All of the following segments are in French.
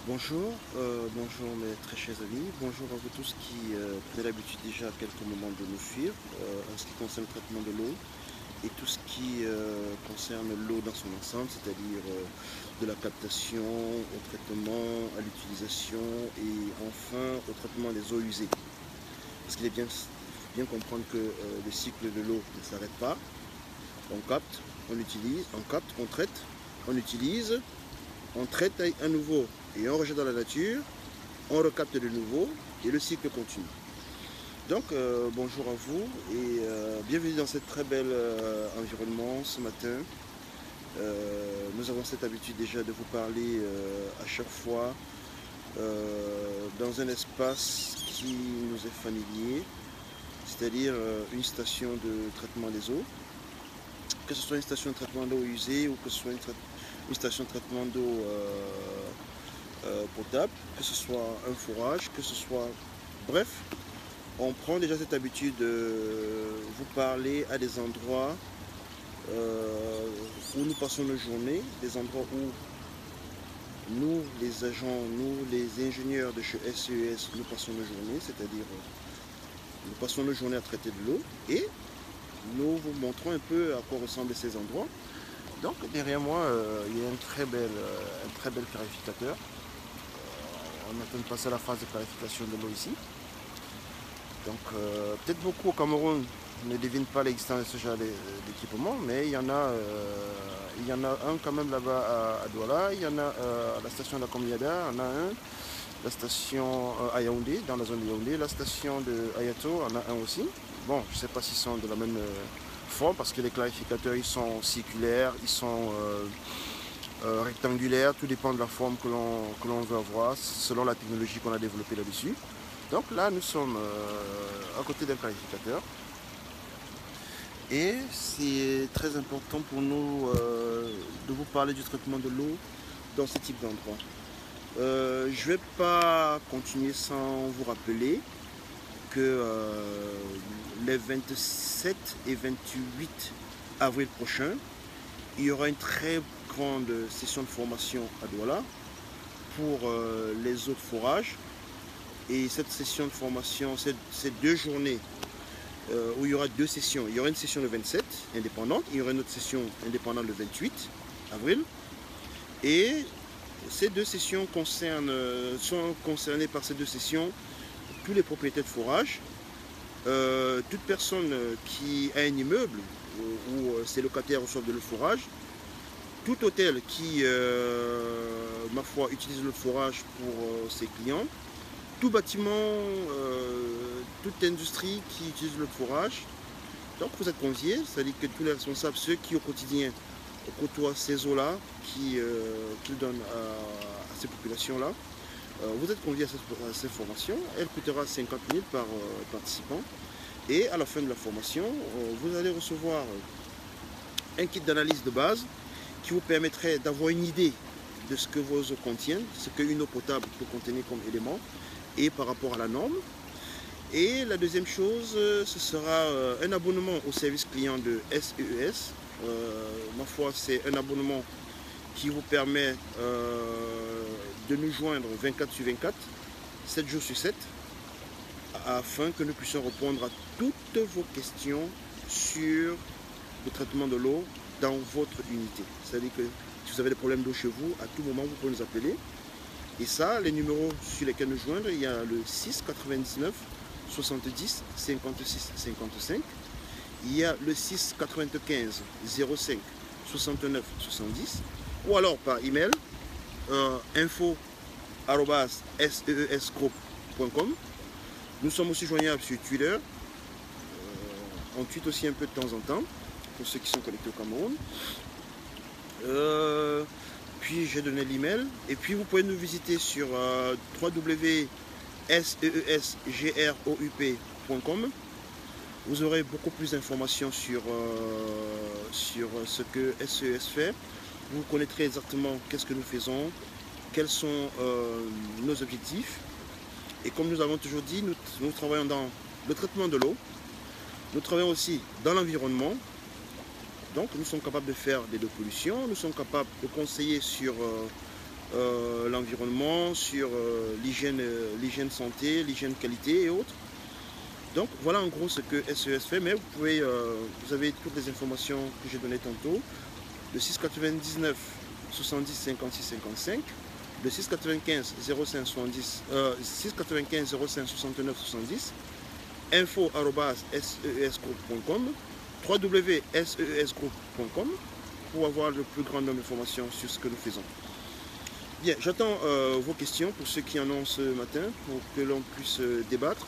Bonjour, bonjour mes très chers amis, bonjour à vous tous qui prenez l'habitude déjà à quelques moments de nous suivre en ce qui concerne le traitement de l'eau et tout ce qui concerne l'eau dans son ensemble, c'est-à-dire de la captation au traitement, à l'utilisation et enfin au traitement des eaux usées. Parce qu'il est bien, faut bien comprendre que le cycle de l'eau ne s'arrête pas, on capte, on utilise, on capte, on traite, on utilise, on traite à nouveau et on rejette dans la nature, on recapte de nouveau et le cycle continue. Donc bonjour à vous et bienvenue dans ce très bel environnement ce matin. Nous avons cette habitude déjà de vous parler à chaque fois dans un espace qui nous est familier, c'est-à-dire une station de traitement des eaux, que ce soit une station de traitement d'eau usée ou que ce soit une station de traitement d'eau potable, que ce soit un fourrage, que ce soit... Bref, on prend déjà cette habitude de vous parler à des endroits où nous passons nos journées, des endroits où nous, les agents, nous, les ingénieurs de chez SES, nous passons nos journées, c'est-à-dire nous passons nos journées à traiter de l'eau et nous vous montrons un peu à quoi ressemblent ces endroits. Donc derrière moi, il y a un très bel clarificateur. On est en train de passer à la phase de clarification de l'eau ici. Donc peut-être beaucoup au Cameroun ne devinent pas l'existence de ce genre d'équipement, mais il y en a un quand même là-bas à Douala, il y en a à la station de la Komiada, il y en a un, la station à Yaoundé, dans la zone de Yaoundé, la station de Ayato, il y en a un aussi. Bon, je ne sais pas s'ils sont de la même forme, parce que les clarificateurs, ils sont circulaires, ils sont rectangulaires, tout dépend de la forme que l'on veut avoir, selon la technologie qu'on a développée là-dessus. Donc là, nous sommes à côté d'un clarificateur. Et c'est très important pour nous de vous parler du traitement de l'eau dans ce type d'endroit. Je ne vais pas continuer sans vous rappeler que les 27 et 28 avril prochain, il y aura une très grande session de formation à Douala pour les eaux de forage. Et cette session de formation, ces 2 journées où il y aura 2 sessions. Il y aura une session le 27 indépendante, il y aura une autre session indépendante le 28 avril. Et ces 2 sessions sont concernées par ces 2 sessions tous les propriétaires de forage, toute personne qui a un immeuble où ses locataires reçoivent de l'eau de forage, tout hôtel qui, ma foi, utilise l'eau de forage pour ses clients, tout bâtiment, toute industrie qui utilise le forage. Donc vous êtes conviés, c'est-à-dire que tous les responsables, ceux qui au quotidien côtoient ces eaux-là, qu'ils donnent à ces populations-là, vous êtes conviés à cette formation. Elle coûtera 50 000 par participant. Et à la fin de la formation, vous allez recevoir un kit d'analyse de base qui vous permettrait d'avoir une idée de ce que vos eaux contiennent, ce qu'une eau potable peut contenir comme élément, et par rapport à la norme. Et la deuxième chose, ce sera un abonnement au service client de SES. Ma foi, c'est un abonnement qui vous permet de nous joindre 24 sur 24, 7 jours sur 7, afin que nous puissions répondre à toutes vos questions sur le traitement de l'eau dans votre unité. C'est-à-dire que si vous avez des problèmes d'eau chez vous, à tout moment, vous pouvez nous appeler. Et ça, les numéros sur lesquels nous joindre, il y a le 6 99 70 56 55. Il y a le 6 95 05 69 70. Ou alors par email, info@seesgroup.com. Nous sommes aussi joignables sur Twitter. On tweet aussi un peu de temps en temps, pour ceux qui sont connectés au Cameroun. Puis j'ai donné l'email et puis vous pouvez nous visiter sur www.seesgroup.com. Vous aurez beaucoup plus d'informations sur ce que SES fait. Vous connaîtrez exactement qu'est-ce que nous faisons, quels sont nos objectifs. Et comme nous avons toujours dit, nous travaillons dans le traitement de l'eau, nous travaillons aussi dans l'environnement. Donc nous sommes capables de faire des dépollutions, nous sommes capables de conseiller sur l'environnement, sur l'hygiène santé, l'hygiène qualité et autres. Donc voilà en gros ce que SES fait, mais vous avez toutes les informations que j'ai données tantôt, le 699 70 56 55, le 695 05 70, 695 05 69 70, info@sesgroup.com, www.sesgroup.com pour avoir le plus grand nombre d'informations sur ce que nous faisons. Bien, j'attends vos questions pour ceux qui en ont ce matin, pour que l'on puisse débattre.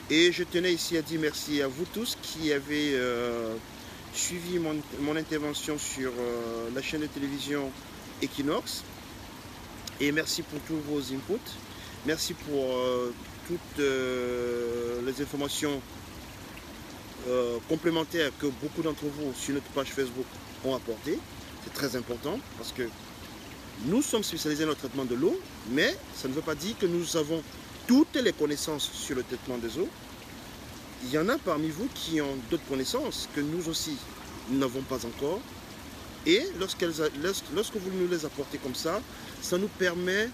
Et je tenais ici à dire merci à vous tous qui avez suivi mon intervention sur la chaîne de télévision Equinox. Et merci pour tous vos inputs. Merci pour toutes les informations complémentaires que beaucoup d'entre vous sur notre page Facebook ont apportées. C'est très important parce que nous sommes spécialisés dans le traitement de l'eau, mais ça ne veut pas dire que nous avons toutes les connaissances sur le traitement des eaux. Il y en a parmi vous qui ont d'autres connaissances que nous aussi n'avons pas encore. Et lorsque vous nous les apportez comme ça, ça nous permet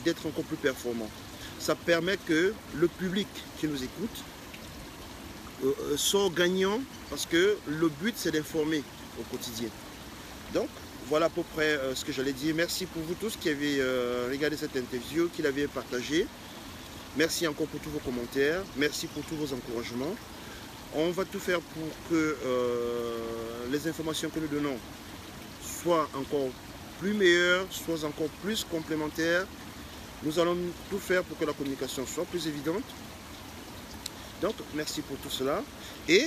d'être encore plus performants. Ça permet que le public qui nous écoute soit gagnant parce que le but c'est d'informer au quotidien. Donc voilà à peu près ce que j'allais dire. Merci pour vous tous qui avez regardé cette interview, qui l'avez partagée. Merci encore pour tous vos commentaires. Merci pour tous vos encouragements. On va tout faire pour que les informations que nous donnons soient encore plus meilleures, soient encore plus complémentaires. Nous allons tout faire pour que la communication soit plus évidente. Donc, merci pour tout cela. Et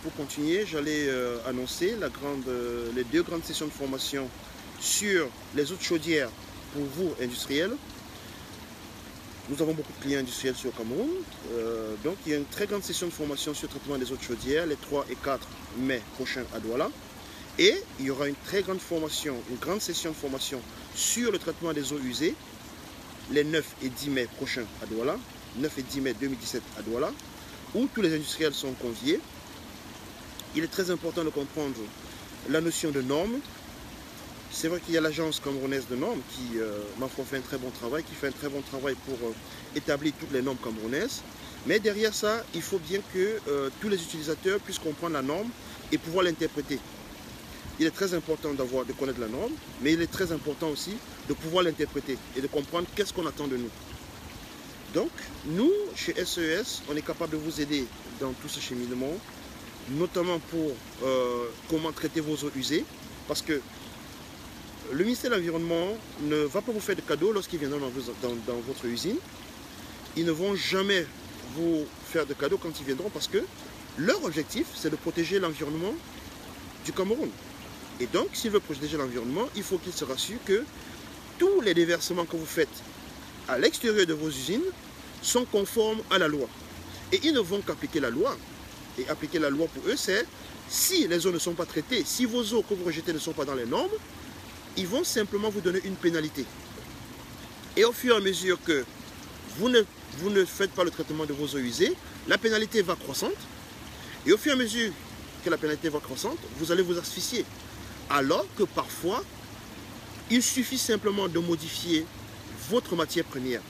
pour continuer, j'allais annoncer les 2 grandes sessions de formation sur les eaux de chaudière pour vous, industriels. Nous avons beaucoup de clients industriels sur le Cameroun. Donc, il y a une très grande session de formation sur le traitement des eaux de chaudière les 3 et 4 mai prochains à Douala. Et il y aura une très grande formation, une grande session de formation sur le traitement des eaux usées les 9 et 10 mai prochains à Douala. 9 et 10 mai 2017 à Douala, où tous les industriels sont conviés. Il est très important de comprendre la notion de normes. C'est vrai qu'il y a l'agence camerounaise de normes qui, ma foi, fait un très bon travail, pour établir toutes les normes camerounaises. Mais derrière ça, il faut bien que tous les utilisateurs puissent comprendre la norme et pouvoir l'interpréter. Il est très important de connaître la norme, mais il est très important aussi de pouvoir l'interpréter et de comprendre qu'est-ce qu'on attend de nous. Donc, nous, chez SES, on est capable de vous aider dans tout ce cheminement, notamment pour comment traiter vos eaux usées, parce que le ministère de l'Environnement ne va pas vous faire de cadeaux lorsqu'ils viendront dans votre usine. Ils ne vont jamais vous faire de cadeaux quand ils viendront, parce que leur objectif, c'est de protéger l'environnement du Cameroun. Et donc, s'ils veulent protéger l'environnement, il faut qu'ils se rassurent que tous les déversements que vous faites à l'extérieur de vos usines sont conformes à la loi. Et ils ne vont qu'appliquer la loi. Et appliquer la loi pour eux, c'est si les eaux ne sont pas traitées, si vos eaux que vous rejetez ne sont pas dans les normes, ils vont simplement vous donner une pénalité. Et au fur et à mesure que vous ne faites pas le traitement de vos eaux usées, la pénalité va croissante. Et au fur et à mesure que la pénalité va croissante, vous allez vous asphyxier. Alors que parfois, il suffit simplement de modifier votre matière première.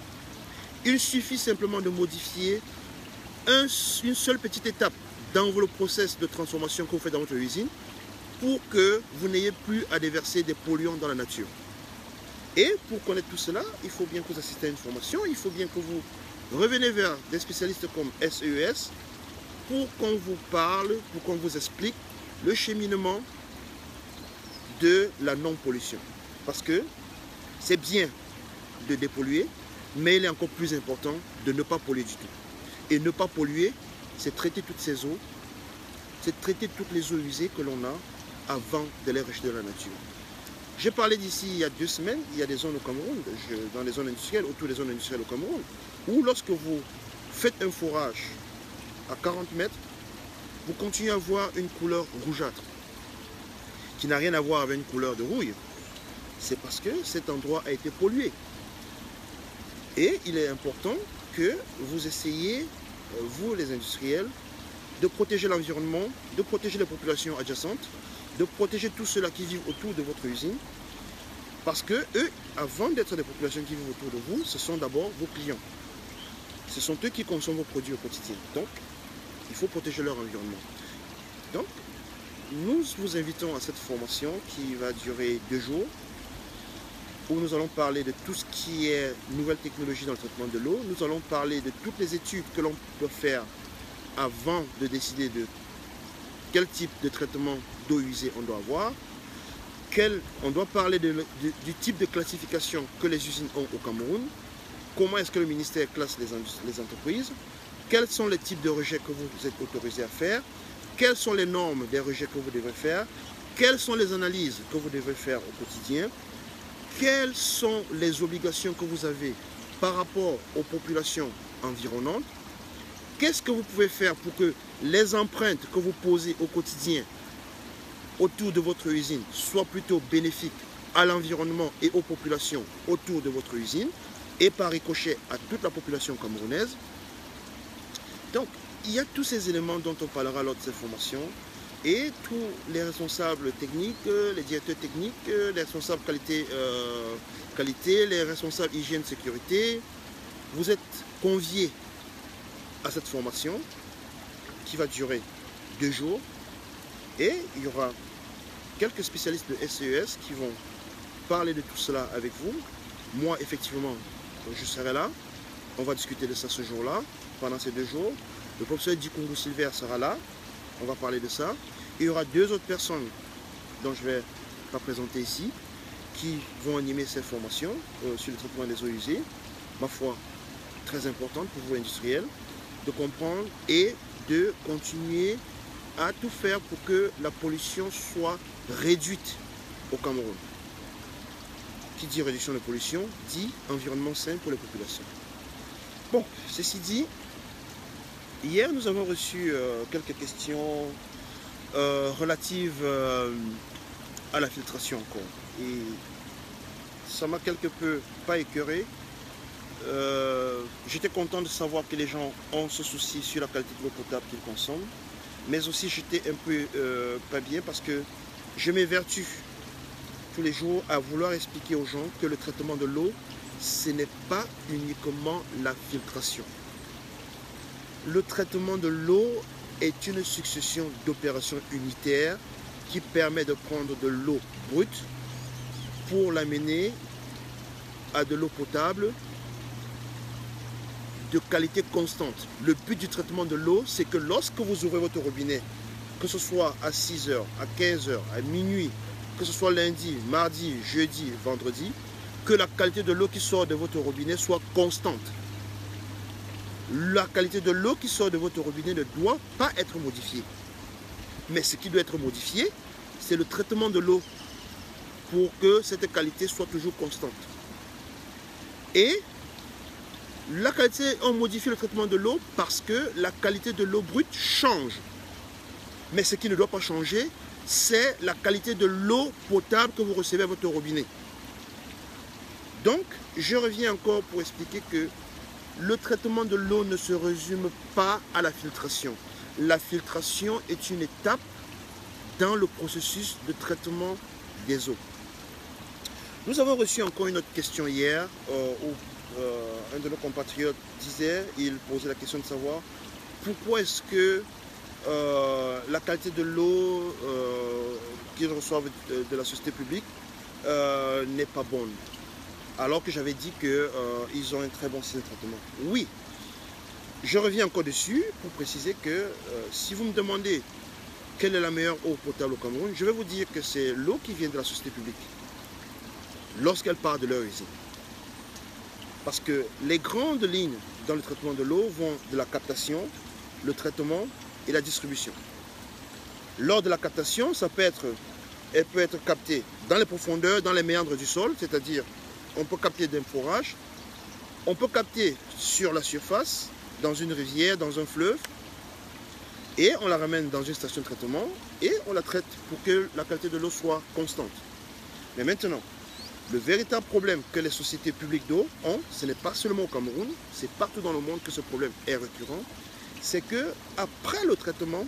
Il suffit simplement de modifier une seule petite étape dans le process de transformation que vous faites dans votre usine pour que vous n'ayez plus à déverser des polluants dans la nature. Et pour connaître tout cela, il faut bien que vous assistez à une formation, il faut bien que vous revenez vers des spécialistes comme SES pour qu'on vous parle, pour qu'on vous explique le cheminement de la non-pollution. Parce que c'est bien de dépolluer, mais il est encore plus important de ne pas polluer du tout. Et ne pas polluer, c'est traiter toutes ces eaux, c'est traiter toutes les eaux usées que l'on a avant de les rejeter dans la nature. J'ai parlé d'ici il y a 2 semaines, il y a des zones au Cameroun, dans les zones industrielles, autour des zones industrielles au Cameroun, où lorsque vous faites un forage à 40 mètres, vous continuez à voir une couleur rougeâtre, qui n'a rien à voir avec une couleur de rouille. C'est parce que cet endroit a été pollué. Et il est important que vous essayiez, vous les industriels, de protéger l'environnement, de protéger les populations adjacentes, de protéger tous ceux-là qui vivent autour de votre usine, parce que eux, avant d'être des populations qui vivent autour de vous, ce sont d'abord vos clients. Ce sont eux qui consomment vos produits au quotidien. Donc, il faut protéger leur environnement. Donc, nous vous invitons à cette formation qui va durer 2 jours, où nous allons parler de tout ce qui est nouvelles technologies dans le traitement de l'eau. Nous allons parler de toutes les études que l'on peut faire avant de décider de quel type de traitement d'eau usée on doit avoir. On doit parler du type de classification que les usines ont au Cameroun. Comment est-ce que le ministère classe les entreprises? Quels sont les types de rejets que vous êtes autorisés à faire? Quelles sont les normes des rejets que vous devez faire? Quelles sont les analyses que vous devez faire au quotidien? Quelles sont les obligations que vous avez par rapport aux populations environnantes? Qu'est-ce que vous pouvez faire pour que les empreintes que vous posez au quotidien autour de votre usine soient plutôt bénéfiques à l'environnement et aux populations autour de votre usine et par ricochet à toute la population camerounaise? Donc, il y a tous ces éléments dont on parlera lors de cette formation. Et tous les responsables techniques, les directeurs techniques, les responsables qualité, les responsables hygiène, sécurité, vous êtes conviés à cette formation qui va durer 2 jours. Et il y aura quelques spécialistes de SCES qui vont parler de tout cela avec vous. Moi, effectivement, je serai là. On va discuter de ça ce jour-là, pendant ces 2 jours. Le professeur Dikungu Silver sera là. On va parler de ça. Il y aura 2 autres personnes dont je ne vais pas présenter ici qui vont animer cette formation sur le traitement des eaux usées. Ma foi, très importante pour vous industriels, de comprendre et de continuer à tout faire pour que la pollution soit réduite au Cameroun. Qui dit réduction de pollution, dit environnement sain pour les populations. Bon, ceci dit, hier nous avons reçu quelques questions relatives à la filtration encore. Et ça m'a quelque peu pas écœuré. J'étais content de savoir que les gens ont ce souci sur la qualité de l'eau potable qu'ils consomment. Mais aussi j'étais un peu pas bien parce que je m'évertue tous les jours à vouloir expliquer aux gens que le traitement de l'eau, ce n'est pas uniquement la filtration. Le traitement de l'eau est une succession d'opérations unitaires qui permet de prendre de l'eau brute pour l'amener à de l'eau potable de qualité constante. Le but du traitement de l'eau, c'est que lorsque vous ouvrez votre robinet, que ce soit à 6 h, à 15 h, à minuit, que ce soit lundi, mardi, jeudi, vendredi, que la qualité de l'eau qui sort de votre robinet soit constante. La qualité de l'eau qui sort de votre robinet ne doit pas être modifiée. Mais ce qui doit être modifié, c'est le traitement de l'eau pour que cette qualité soit toujours constante. Et la qualité, on modifie le traitement de l'eau parce que la qualité de l'eau brute change. Mais ce qui ne doit pas changer, c'est la qualité de l'eau potable que vous recevez à votre robinet. Donc, je reviens encore pour expliquer que le traitement de l'eau ne se résume pas à la filtration. La filtration est une étape dans le processus de traitement des eaux. Nous avons reçu encore une autre question hier où un de nos compatriotes disait, il posait la question de savoir pourquoi est-ce que la qualité de l'eau qu'ils reçoivent de la société publique n'est pas bonne. Alors que j'avais dit qu'ils ont un très bon système de traitement. Oui, je reviens encore dessus pour préciser que si vous me demandez quelle est la meilleure eau potable au Cameroun, je vais vous dire que c'est l'eau qui vient de la société publique lorsqu'elle part de leur usine. Parce que les grandes lignes dans le traitement de l'eau vont de la captation, le traitement et la distribution. Lors de la captation, elle peut être captée dans les profondeurs, dans les méandres du sol, c'est-à-dire on peut capter d'un forage, on peut capter sur la surface, dans une rivière, dans un fleuve, et on la ramène dans une station de traitement et on la traite pour que la qualité de l'eau soit constante. Mais maintenant, le véritable problème que les sociétés publiques d'eau ont, ce n'est pas seulement au Cameroun, c'est partout dans le monde que ce problème est récurrent, c'est que après le traitement,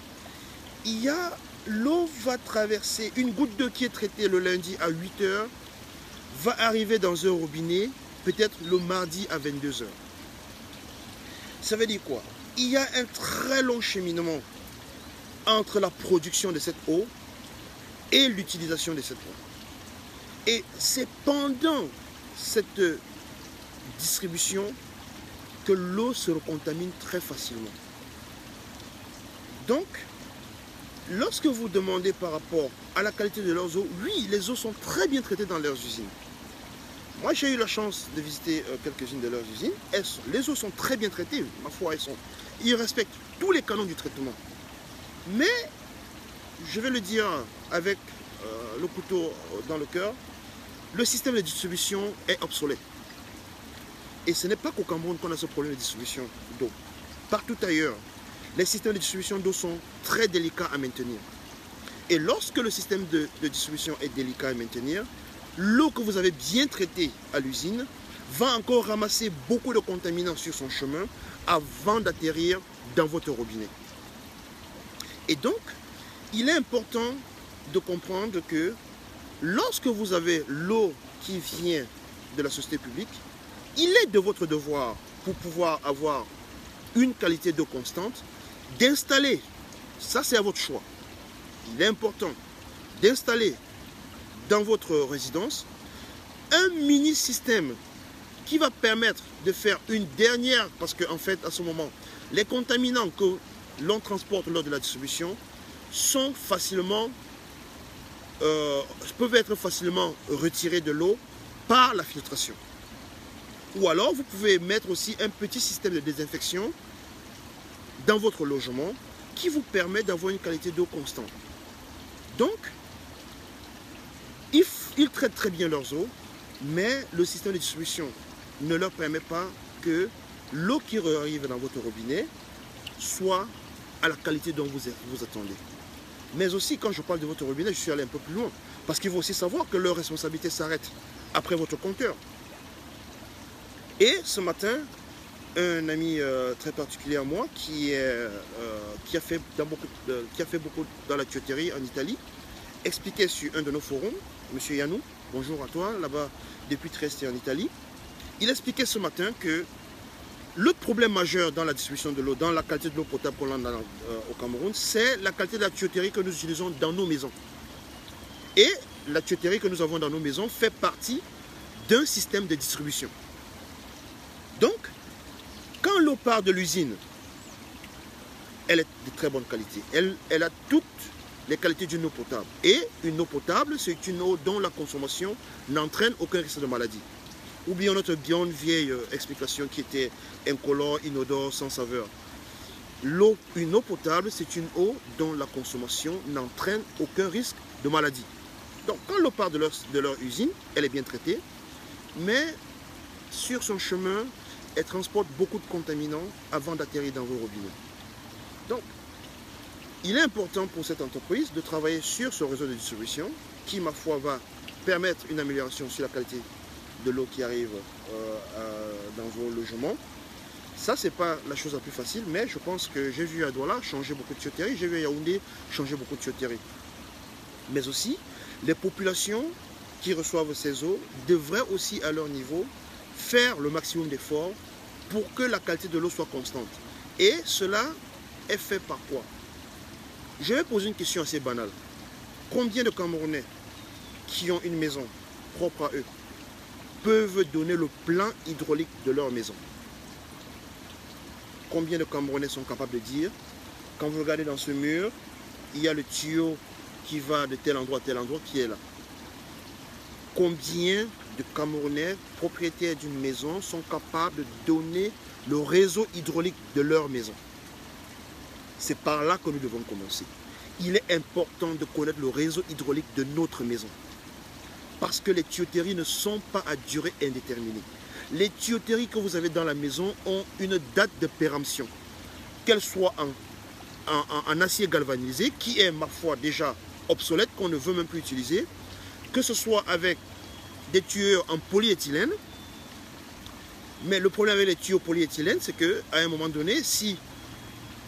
l'eau va traverser une goutte d'eau qui est traitée le lundi à 8 h, va arriver dans un robinet peut-être le mardi à 22 h. Ça veut dire quoi? Il y a un très long cheminement entre la production de cette eau et l'utilisation de cette eau. Et c'est pendant cette distribution que l'eau se recontamine très facilement. Donc, lorsque vous demandez par rapport à la qualité de leurs eaux, oui, les eaux sont très bien traitées dans leurs usines. Moi, j'ai eu la chance de visiter quelques-unes de leurs usines. Les eaux sont très bien traitées, ma foi, ils respectent tous les canons du traitement. Mais, je vais le dire avec le couteau dans le cœur, le système de distribution est obsolète. Et ce n'est pas qu'au Cameroun qu'on a ce problème de distribution d'eau. Partout ailleurs, les systèmes de distribution d'eau sont très délicats à maintenir. Et lorsque le système de distribution est délicat à maintenir, l'eau que vous avez bien traitée à l'usine va encore ramasser beaucoup de contaminants sur son chemin avant d'atterrir dans votre robinet. Et donc, il est important de comprendre que lorsque vous avez l'eau qui vient de la société publique, il est de votre devoir, pour pouvoir avoir une qualité d'eau constante, d'installer, ça c'est à votre choix, il est important d'installer dans votre résidence un mini-système qui va permettre de faire une dernière, parce qu'en fait, à ce moment, les contaminants que l'on transporte lors de la distribution sont facilement, peuvent être facilement retirés de l'eau par la filtration. Ou alors, vous pouvez mettre aussi un petit système de désinfection dans votre logement qui vous permet d'avoir une qualité d'eau constante. Donc, ils traitent très bien leurs eaux, mais le système de distribution ne leur permet pas que l'eau qui arrive dans votre robinet soit à la qualité dont vous attendez. Mais aussi, quand je parle de votre robinet, je suis allé un peu plus loin. Parce qu'il faut aussi savoir que leur responsabilité s'arrête après votre compteur. Et ce matin, un ami très particulier à moi qui a fait beaucoup dans la tuyauterie en Italie, expliquait sur un de nos forums, M. Yanou, bonjour à toi, là-bas depuis Trieste en Italie, il expliquait ce matin que l'autre problème majeur dans la distribution de l'eau, dans la qualité de l'eau potable qu'on a au Cameroun, c'est la qualité de la tuyauterie que nous utilisons dans nos maisons. Et la tuyauterie que nous avons dans nos maisons fait partie d'un système de distribution. Donc, quand l'eau part de l'usine, elle est de très bonne qualité. Elle a toutes les qualités d'une eau potable. Et une eau potable, c'est une eau dont la consommation n'entraîne aucun risque de maladie. Ou bien notre bien vieille explication qui était incolore, inodore, sans saveur. Une eau potable, c'est une eau dont la consommation n'entraîne aucun risque de maladie. Donc, quand l'eau part de leur usine, elle est bien traitée, mais sur son chemin, elle transporte beaucoup de contaminants avant d'atterrir dans vos robinets. Donc, il est important pour cette entreprise de travailler sur ce réseau de distribution qui, ma foi, va permettre une amélioration sur la qualité de l'eau qui arrive dans vos logements. Ça, ce n'est pas la chose la plus facile, mais je pense que j'ai vu à Douala changer beaucoup de tuyauterie, j'ai vu à Yaoundé changer beaucoup de tuyauterie. Mais aussi, les populations qui reçoivent ces eaux devraient aussi, à leur niveau, faire le maximum d'efforts pour que la qualité de l'eau soit constante. Et cela est fait par quoi? Je vais poser une question assez banale. Combien de Camerounais qui ont une maison propre à eux peuvent donner le plan hydraulique de leur maison? Combien de Camerounais sont capables de dire, quand vous regardez dans ce mur, il y a le tuyau qui va de tel endroit à tel endroit qui est là? Combien de Camerounais propriétaires d'une maison sont capables de donner le réseau hydraulique de leur maison? C'est par là que nous devons commencer. Il est important de connaître le réseau hydraulique de notre maison. Parce que les tuyauteries ne sont pas à durée indéterminée. Les tuyauteries que vous avez dans la maison ont une date de péremption. Qu'elles soient en acier galvanisé, qui est, ma foi, déjà obsolète, qu'on ne veut même plus utiliser, que ce soit avec des tuyaux en polyéthylène. Mais le problème avec les tuyaux polyéthylène, c'est qu'à un moment donné, si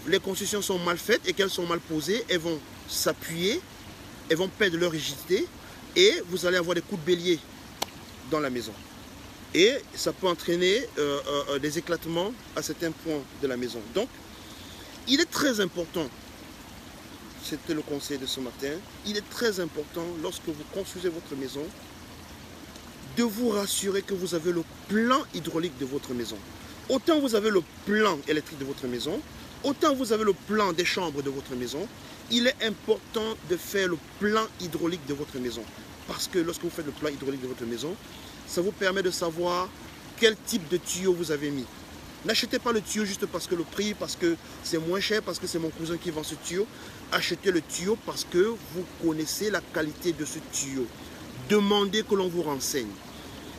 les constructions sont mal faites et qu'elles sont mal posées, elles vont s'appuyer, elles vont perdre leur rigidité et vous allez avoir des coups de bélier dans la maison. Et ça peut entraîner des éclatements à certains points de la maison. Donc, il est très important, c'était le conseil de ce matin, il est très important lorsque vous construisez votre maison de vous rassurer que vous avez le plan hydraulique de votre maison. Autant vous avez le plan électrique de votre maison, autant vous avez le plan des chambres de votre maison, il est important de faire le plan hydraulique de votre maison. Parce que lorsque vous faites le plan hydraulique de votre maison, ça vous permet de savoir quel type de tuyau vous avez mis. N'achetez pas le tuyau juste parce que le prix, parce que c'est moins cher, parce que c'est mon cousin qui vend ce tuyau. Achetez le tuyau parce que vous connaissez la qualité de ce tuyau. Demandez que l'on vous renseigne.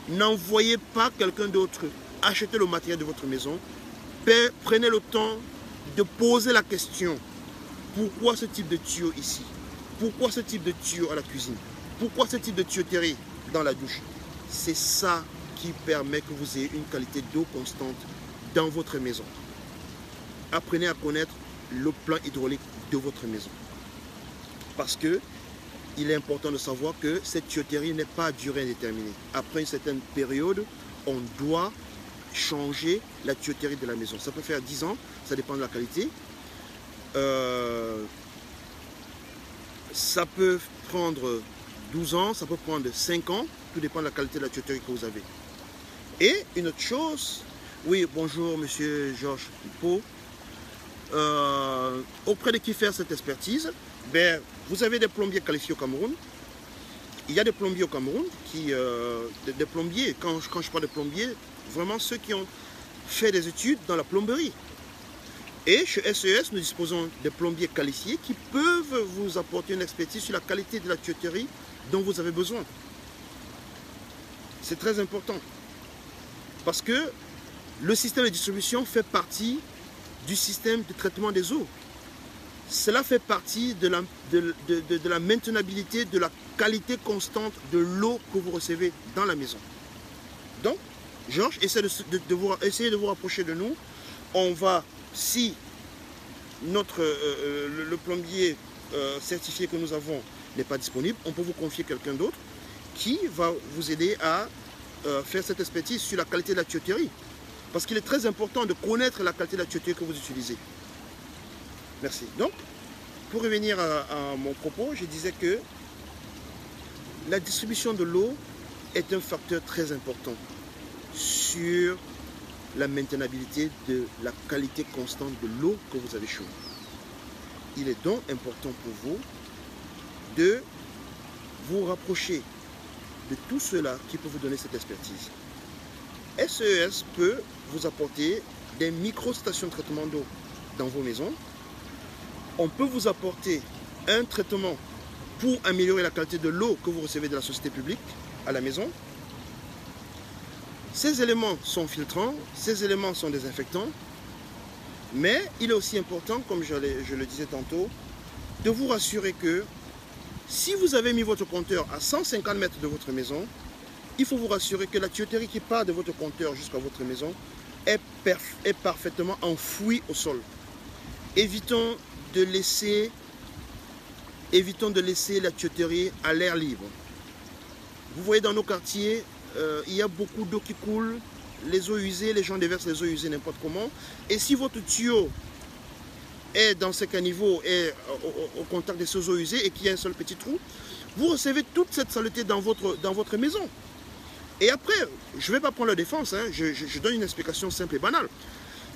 N'envoyez pas quelqu'un d'autre. Achetez le matériel de votre maison. Prenez le temps de poser la question. Pourquoi ce type de tuyau ici? Pourquoi ce type de tuyau à la cuisine? Pourquoi ce type de tuyauterie dans la douche? C'est ça qui permet que vous ayez une qualité d'eau constante dans votre maison. Apprenez à connaître le plan hydraulique de votre maison. Parce que il est important de savoir que cette tuyauterie n'est pas à durée indéterminée. Après une certaine période, on doit changer la tuyauterie de la maison. Ça peut faire 10 ans, ça dépend de la qualité. Ça peut prendre 12 ans, ça peut prendre 5 ans, tout dépend de la qualité de la tuyauterie que vous avez. Et une autre chose, oui, bonjour monsieur Georges Pau, auprès de qui faire cette expertise? Ben, vous avez des plombiers qualifiés au Cameroun. Il y a des plombiers au Cameroun qui, des plombiers, quand je parle de plombiers, vraiment ceux qui ont fait des études dans la plomberie. Et chez SES, nous disposons de plombiers qualifiés qui peuvent vous apporter une expertise sur la qualité de la tuyauterie dont vous avez besoin. C'est très important. Parce que le système de distribution fait partie du système de traitement des eaux. Cela fait partie de la maintenabilité, de la qualité constante de l'eau que vous recevez dans la maison. Donc, Georges, essayez de vous rapprocher de nous. On va, si le plombier certifié que nous avons n'est pas disponible, on peut vous confier quelqu'un d'autre qui va vous aider à faire cette expertise sur la qualité de la tuyauterie. Parce qu'il est très important de connaître la qualité de la tuyauterie que vous utilisez. Merci. Donc, pour revenir à mon propos, je disais que la distribution de l'eau est un facteur très important sur la maintenabilité de la qualité constante de l'eau que vous avez chaude. Il est donc important pour vous de vous rapprocher de tout cela qui peut vous donner cette expertise. SES peut vous apporter des micro-stations de traitement d'eau dans vos maisons. On peut vous apporter un traitement pour améliorer la qualité de l'eau que vous recevez de la société publique à la maison. Ces éléments sont filtrants, ces éléments sont désinfectants, mais il est aussi important, comme je le disais tantôt, de vous rassurer que si vous avez mis votre compteur à 150 mètres de votre maison, il faut vous rassurer que la tuyauterie qui part de votre compteur jusqu'à votre maison est parfaitement enfouie au sol. Évitons de laisser la tuyauterie à l'air libre. Vous voyez dans nos quartiers, il y a beaucoup d'eau qui coule, les eaux usées, les gens déversent les eaux usées n'importe comment. Et si votre tuyau est dans ce caniveau, est au contact de ces eaux usées et qu'il y a un seul petit trou, vous recevez toute cette saleté dans votre maison. Et après, je ne vais pas prendre la défense, hein, je donne une explication simple et banale.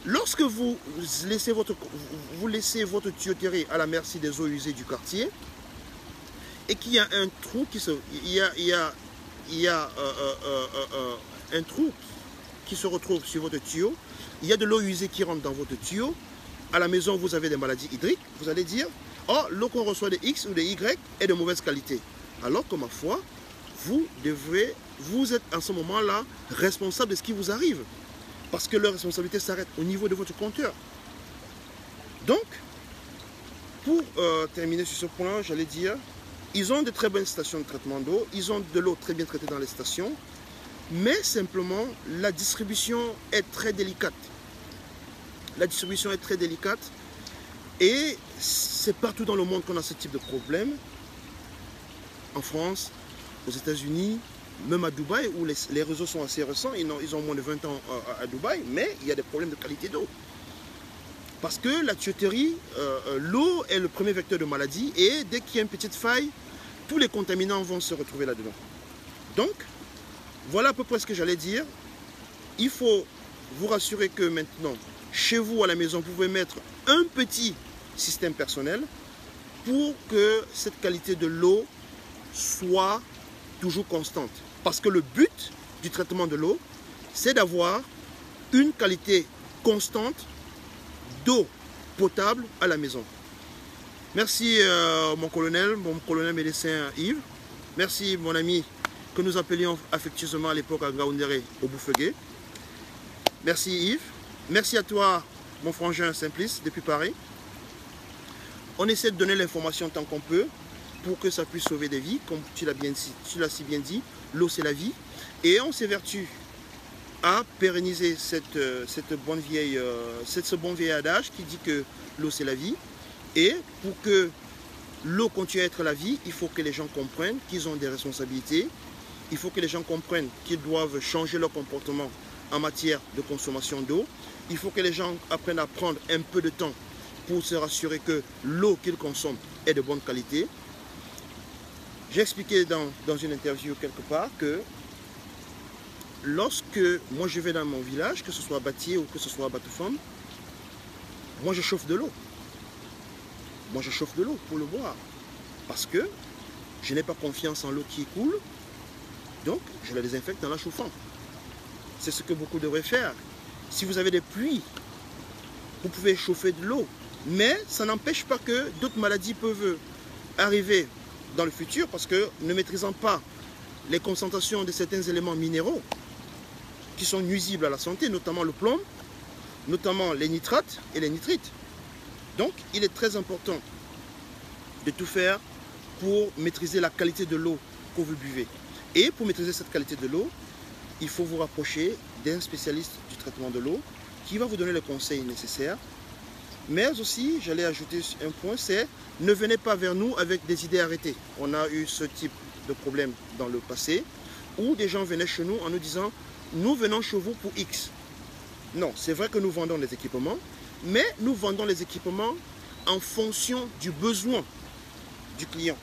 Lorsque vous laissez votre tuyauterie à la merci des eaux usées du quartier et qu'il y a un trou un trou qui se retrouve sur votre tuyau, il y a de l'eau usée qui rentre dans votre tuyau, à la maison vous avez des maladies hydriques, vous allez dire « Oh, l'eau qu'on reçoit de X ou de Y est de mauvaise qualité ». Alors que ma foi, vous êtes en ce moment-là responsable de ce qui vous arrive. Parce que leur responsabilité s'arrête au niveau de votre compteur. Donc, pour terminer sur ce point, j'allais dire, ils ont de très bonnes stations de traitement d'eau, ils ont de l'eau très bien traitée dans les stations, mais simplement, la distribution est très délicate. La distribution est très délicate et c'est partout dans le monde qu'on a ce type de problème. En France, aux États-Unis, même à Dubaï, où les réseaux sont assez récents, ils ont moins de 20 ans à Dubaï, mais il y a des problèmes de qualité d'eau. Parce que la tuyauterie, l'eau est le premier vecteur de maladie, et dès qu'il y a une petite faille, tous les contaminants vont se retrouver là-dedans. Donc, voilà à peu près ce que j'allais dire. Il faut vous rassurer que maintenant, chez vous à la maison, vous pouvez mettre un petit système personnel pour que cette qualité de l'eau soit toujours constante. Parce que le but du traitement de l'eau, c'est d'avoir une qualité constante d'eau potable à la maison. Merci mon colonel médecin Yves. Merci mon ami que nous appelions affectueusement à l'époque à Ngaoundéré au Bouffegué. Merci Yves. Merci à toi mon frangin Simplice depuis Paris. On essaie de donner l'information tant qu'on peut pour que ça puisse sauver des vies. Comme tu l'as si bien dit, l'eau c'est la vie. Et on s'évertue à pérenniser ce bon vieil adage qui dit que l'eau c'est la vie. Et pour que l'eau continue à être la vie, il faut que les gens comprennent qu'ils ont des responsabilités. Il faut que les gens comprennent qu'ils doivent changer leur comportement en matière de consommation d'eau. Il faut que les gens apprennent à prendre un peu de temps pour se rassurer que l'eau qu'ils consomment est de bonne qualité. J'ai expliqué dans une interview quelque part que lorsque moi je vais dans mon village, que ce soit à Batié ou que ce soit à Batoufam, moi je chauffe de l'eau. Moi je chauffe de l'eau pour le boire. Parce que je n'ai pas confiance en l'eau qui coule, donc je la désinfecte en la chauffant. C'est ce que beaucoup devraient faire. Si vous avez des pluies, vous pouvez chauffer de l'eau. Mais ça n'empêche pas que d'autres maladies peuvent arriver dans le futur parce que ne maîtrisant pas les concentrations de certains éléments minéraux qui sont nuisibles à la santé, notamment le plomb, notamment les nitrates et les nitrites. Donc il est très important de tout faire pour maîtriser la qualité de l'eau que vous buvez. Et pour maîtriser cette qualité de l'eau, il faut vous rapprocher d'un spécialiste du traitement de l'eau qui va vous donner les conseils nécessaires. Mais aussi, j'allais ajouter un point, c'est ne venez pas vers nous avec des idées arrêtées. On a eu ce type de problème dans le passé où des gens venaient chez nous en nous disant « nous venons chez vous pour X ». Non, c'est vrai que nous vendons les équipements, mais nous vendons les équipements en fonction du besoin du client.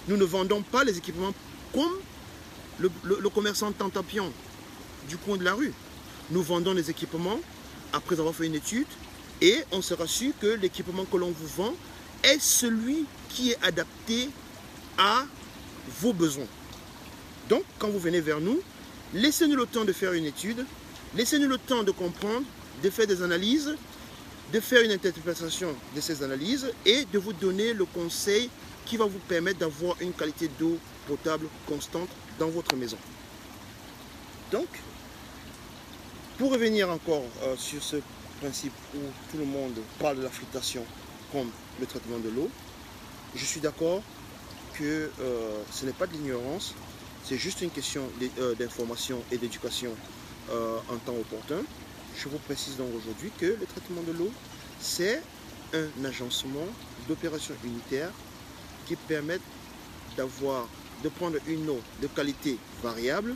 Nous ne vendons pas les équipements comme le commerçant Tantapion du coin de la rue. Nous vendons les équipements après avoir fait une étude et on se rassure que l'équipement que l'on vous vend est celui qui est adapté à vos besoins. Donc, quand vous venez vers nous, laissez-nous le temps de faire une étude, laissez-nous le temps de comprendre, de faire des analyses, de faire une interprétation de ces analyses et de vous donner le conseil qui va vous permettre d'avoir une qualité d'eau potable constante dans votre maison. Donc, pour revenir encore sur ce principe où tout le monde parle de la filtration comme le traitement de l'eau, je suis d'accord que ce n'est pas de l'ignorance, c'est juste une question d'information et d'éducation en temps opportun. Je vous précise donc aujourd'hui que le traitement de l'eau, c'est un agencement d'opérations unitaires qui permettent de prendre une eau de qualité variable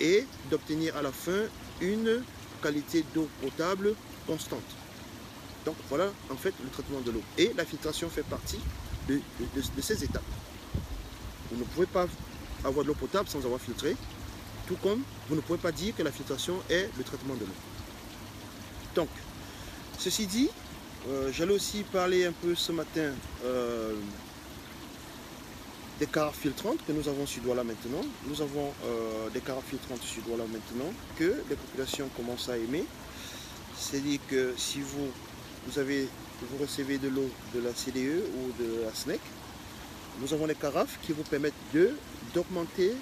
et d'obtenir à la fin une qualité d'eau potable constante. Donc voilà en fait le traitement de l'eau. Et la filtration fait partie de ces étapes. Vous ne pouvez pas avoir de l'eau potable sans avoir filtré, tout comme vous ne pouvez pas dire que la filtration est le traitement de l'eau. Donc, ceci dit, j'allais aussi parler un peu ce matin des carafes filtrantes que nous avons sur Douala maintenant. Nous avons des carafes filtrantes sur Douala maintenant que les populations commencent à aimer. C'est-à-dire que si vous recevez de l'eau de la CDE ou de la SNEC, nous avons des carafes qui vous permettent d'augmenter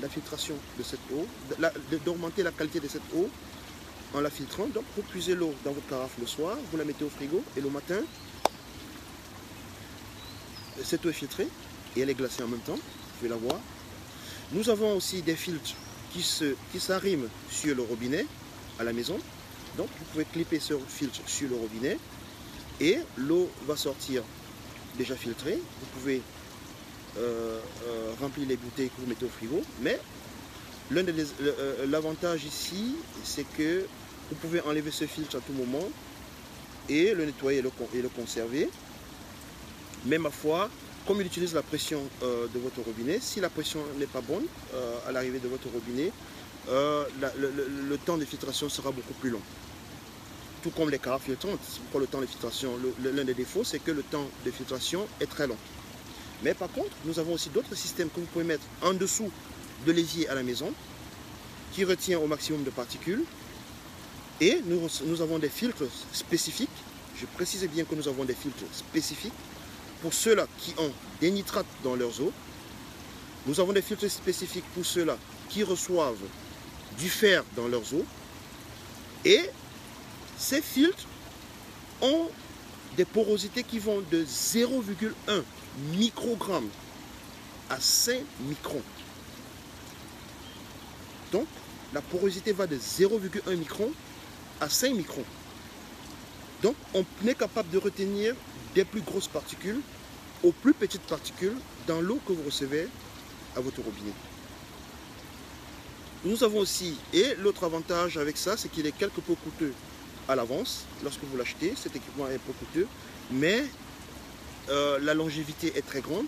la filtration de cette eau, d'augmenter la qualité de cette eau en la filtrant. Donc vous puisez l'eau dans votre carafe le soir, vous la mettez au frigo et le matin, cette eau est filtrée et elle est glacée en même temps, vous pouvez la voir. Nous avons aussi des filtres qui s'arriment sur le robinet à la maison. Donc vous pouvez clipper ce filtre sur le robinet et l'eau va sortir déjà filtrée. Vous pouvez remplir les bouteilles que vous mettez au frigo, mais L'avantage ici, c'est que vous pouvez enlever ce filtre à tout moment et le nettoyer et le conserver. Mais ma foi, comme il utilise la pression de votre robinet, si la pression n'est pas bonne à l'arrivée de votre robinet, le temps de filtration sera beaucoup plus long. Tout comme les carafes filtrantes. Pour le temps de filtration, l'un des défauts, c'est que le temps de filtration est très long. Mais par contre, nous avons aussi d'autres systèmes que vous pouvez mettre en dessous de l'évier à la maison, qui retient au maximum de particules. Et nous avons des filtres spécifiques. Je précise bien que nous avons des filtres spécifiques pour ceux-là qui ont des nitrates dans leurs eaux. Nous avons des filtres spécifiques pour ceux-là qui reçoivent du fer dans leurs eaux. Et ces filtres ont des porosités qui vont de 0,1 microgramme à 5 microns. Donc, la porosité va de 0,1 micron à 5 microns. Donc, on est capable de retenir des plus grosses particules aux plus petites particules dans l'eau que vous recevez à votre robinet. Nous avons aussi, et l'autre avantage avec ça, c'est qu'il est quelque peu coûteux à l'avance. Lorsque vous l'achetez, cet équipement est un peu coûteux, mais la longévité est très grande.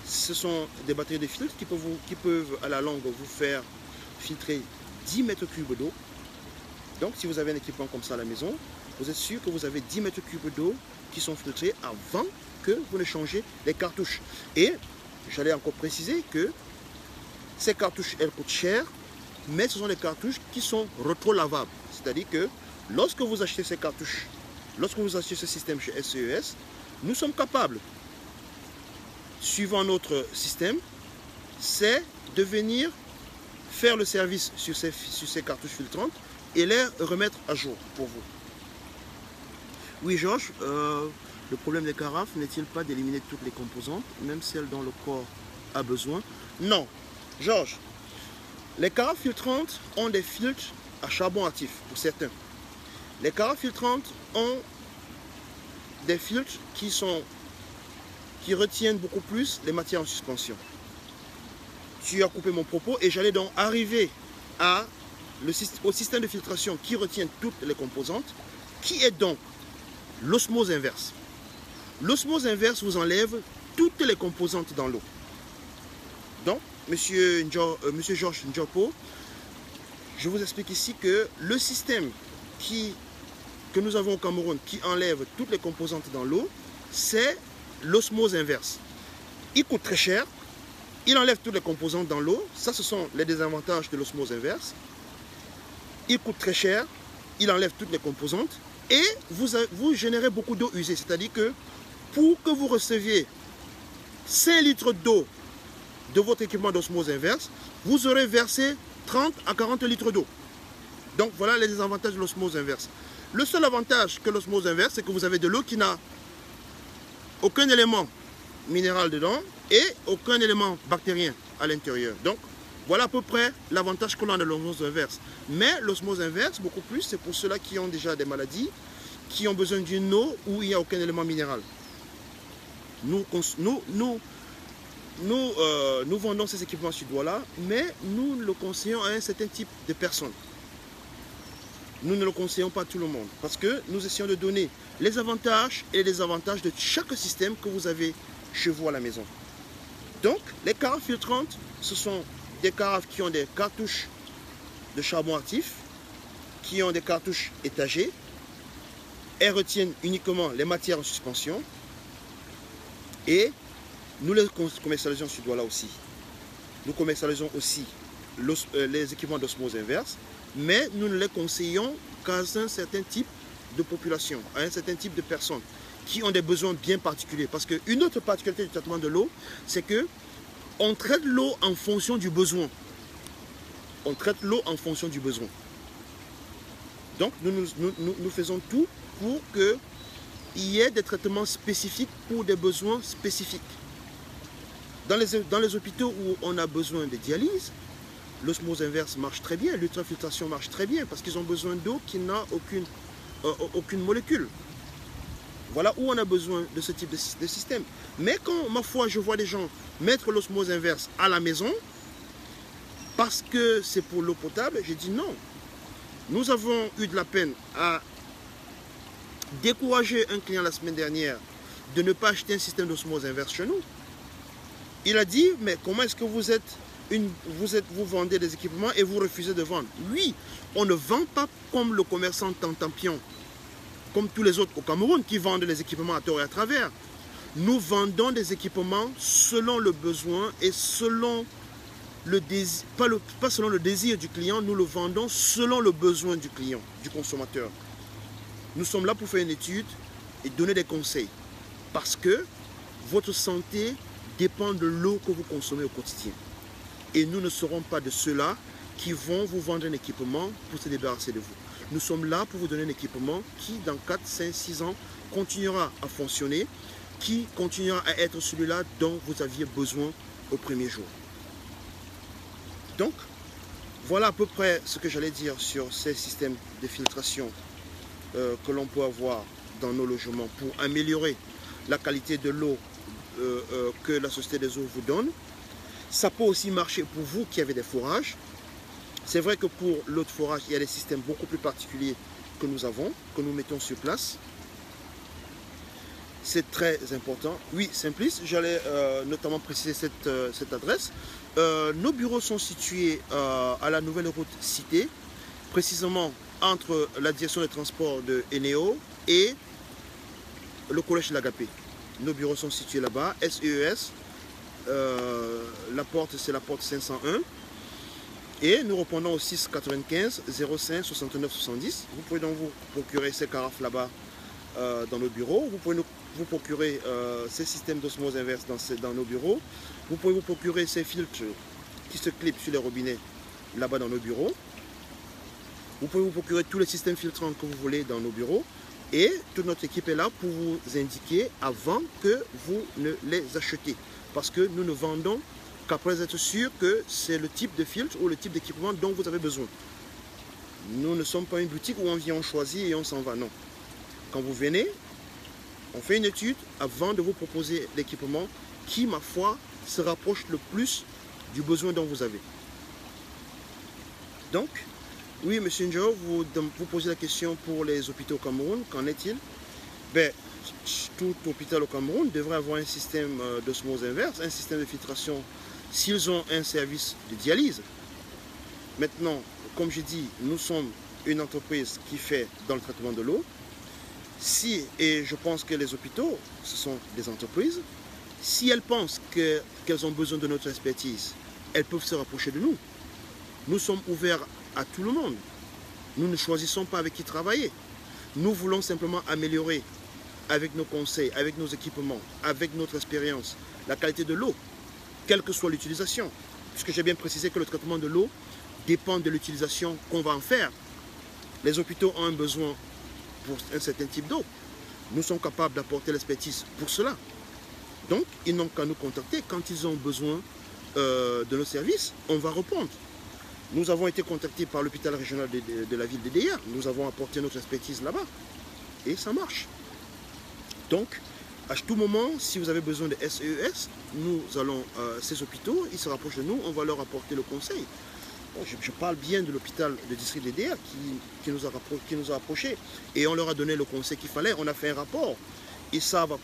Ce sont des batteries de filtres qui peuvent à la longue vous faire filtrer 10 mètres cubes d'eau. Donc si vous avez un équipement comme ça à la maison, vous êtes sûr que vous avez 10 mètres cubes d'eau qui sont filtrés avant que vous ne changez les cartouches. Et j'allais encore préciser que ces cartouches, elles coûtent cher, mais ce sont des cartouches qui sont rétro-lavables. C'est-à-dire que lorsque vous achetez ces cartouches, lorsque vous achetez ce système chez SCES, nous sommes capables, suivant notre système, c'est de venir faire le service sur ces cartouches filtrantes et les remettre à jour pour vous. Oui, Georges, le problème des carafes n'est-il pas d'éliminer toutes les composantes, même celles dont le corps a besoin? Non, Georges, les carafes filtrantes ont des filtres à charbon actif pour certains. Les carafes filtrantes ont des filtres qui retiennent beaucoup plus les matières en suspension. Tu as coupé mon propos et j'allais donc arriver au système de filtration qui retient toutes les composantes, qui est donc l'osmose inverse. L'osmose inverse vous enlève toutes les composantes dans l'eau. Donc, Monsieur Georges Ndjopo, je vous explique ici que le système que nous avons au Cameroun qui enlève toutes les composantes dans l'eau, c'est l'osmose inverse. Il coûte très cher, il enlève toutes les composantes dans l'eau, ça ce sont les désavantages de l'osmose inverse. Il coûte très cher, il enlève toutes les composantes et vous générez beaucoup d'eau usée, c'est-à-dire que pour que vous receviez 5 litres d'eau de votre équipement d'osmose inverse, vous aurez versé 30 à 40 litres d'eau. Donc voilà les désavantages de l'osmose inverse. Le seul avantage que l'osmose inverse, c'est que vous avez de l'eau qui n'a aucun élément minéral dedans et aucun élément bactérien à l'intérieur. Donc voilà à peu près l'avantage que l'on a de l'osmose inverse. Mais l'osmose inverse, beaucoup plus, c'est pour ceux-là qui ont déjà des maladies, qui ont besoin d'une eau où il n'y a aucun élément minéral. Nous vendons ces équipements suédois-là, mais nous le conseillons à un certain type de personnes. Nous ne le conseillons pas à tout le monde, parce que nous essayons de donner les avantages et les désavantages de chaque système que vous avez chez vous à la maison. Donc, les carafes filtrantes, ce sont des carafes qui ont des cartouches de charbon actif, qui ont des cartouches étagées. Elles retiennent uniquement les matières en suspension. Et nous les commercialisons suédois-là aussi. Nous commercialisons aussi les équipements d'osmose inverse, mais nous ne les conseillons qu'à un certain type de population, à un certain type de personnes qui ont des besoins bien particuliers. Parce qu'une autre particularité du traitement de l'eau, c'est que on traite l'eau en fonction du besoin. On traite l'eau en fonction du besoin. Donc nous faisons tout pour qu'il y ait des traitements spécifiques pour des besoins spécifiques. Dans les hôpitaux où on a besoin de dialyse, l'osmose inverse marche très bien, l'ultrafiltration marche très bien parce qu'ils ont besoin d'eau qui n'a aucune molécule. Voilà où on a besoin de ce type de système. Mais quand, ma foi, je vois des gens mettre l'osmose inverse à la maison, parce que c'est pour l'eau potable, j'ai dit non. Nous avons eu de la peine à décourager un client la semaine dernière de ne pas acheter un système d'osmose inverse chez nous. Il a dit, mais comment est-ce que vous vendez des équipements et vous refusez de vendre? Oui, on ne vend pas comme le commerçant Tantampion, comme tous les autres au Cameroun qui vendent les équipements à tort et à travers. Nous vendons des équipements selon le besoin et selon le désir, pas selon le désir du client, nous le vendons selon le besoin du client, du consommateur. Nous sommes là pour faire une étude et donner des conseils. Parce que votre santé dépend de l'eau que vous consommez au quotidien. Et nous ne serons pas de ceux-là qui vont vous vendre un équipement pour se débarrasser de vous. Nous sommes là pour vous donner un équipement qui, dans 4, 5, 6 ans, continuera à fonctionner, qui continuera à être celui-là dont vous aviez besoin au premier jour. Donc, voilà à peu près ce que j'allais dire sur ces systèmes de filtration que l'on peut avoir dans nos logements pour améliorer la qualité de l'eau que la Société des eaux vous donne. Ça peut aussi marcher pour vous qui avez des forages. C'est vrai que pour l'eau de forage, il y a des systèmes beaucoup plus particuliers que nous avons, que nous mettons sur place. C'est très important. Oui, Simplice, j'allais notamment préciser cette adresse. Nos bureaux sont situés à la nouvelle route Cité, précisément entre la direction des transports de Eneo et le collège Lagapé. Nos bureaux sont situés là-bas, SEES, la porte c'est la porte 501. Et nous répondons au 695 05 69 70. Vous pouvez donc vous procurer ces carafes là-bas dans nos bureaux. Vous pouvez vous procurer ces systèmes d'osmose inverse dans nos bureaux. Vous pouvez vous procurer ces filtres qui se clipent sur les robinets là-bas dans nos bureaux. Vous pouvez vous procurer tous les systèmes filtrants que vous voulez dans nos bureaux. Et toute notre équipe est là pour vous indiquer avant que vous ne les achetez. Parce que nous ne vendons qu'après être sûr que c'est le type de filtre ou le type d'équipement dont vous avez besoin. Nous ne sommes pas une boutique où on vient, on choisit et on s'en va. Non. Quand vous venez, on fait une étude avant de vous proposer l'équipement qui, ma foi, se rapproche le plus du besoin dont vous avez. Donc, oui, M. Njo, vous posez la question pour les hôpitaux au Cameroun. Qu'en est-il? Ben, tout hôpital au Cameroun devrait avoir un système d'osmose inverse, un système de filtration s'ils ont un service de dialyse. Maintenant, comme je dis, nous sommes une entreprise qui fait dans le traitement de l'eau. Et je pense que les hôpitaux, ce sont des entreprises. Si elles pensent qu'elles ont besoin de notre expertise, elles peuvent se rapprocher de nous. Nous sommes ouverts à tout le monde. Nous ne choisissons pas avec qui travailler. Nous voulons simplement améliorer avec nos conseils, avec nos équipements, avec notre expérience, la qualité de l'eau, quelle que soit l'utilisation. Puisque j'ai bien précisé que le traitement de l'eau dépend de l'utilisation qu'on va en faire. Les hôpitaux ont un besoin pour un certain type d'eau. Nous sommes capables d'apporter l'expertise pour cela. Donc, ils n'ont qu'à nous contacter. Quand ils ont besoin de nos services, on va répondre. Nous avons été contactés par l'hôpital régional de la ville de Déa. Nous avons apporté notre expertise là-bas. Et ça marche. Donc, à tout moment, si vous avez besoin de SEES, nous allons, ces hôpitaux, ils se rapprochent de nous, on va leur apporter le conseil. Bon, je parle bien de l'hôpital de district de Déa qui nous a approchés. Et on leur a donné le conseil qu'il fallait. On a fait un rapport. Ils savent à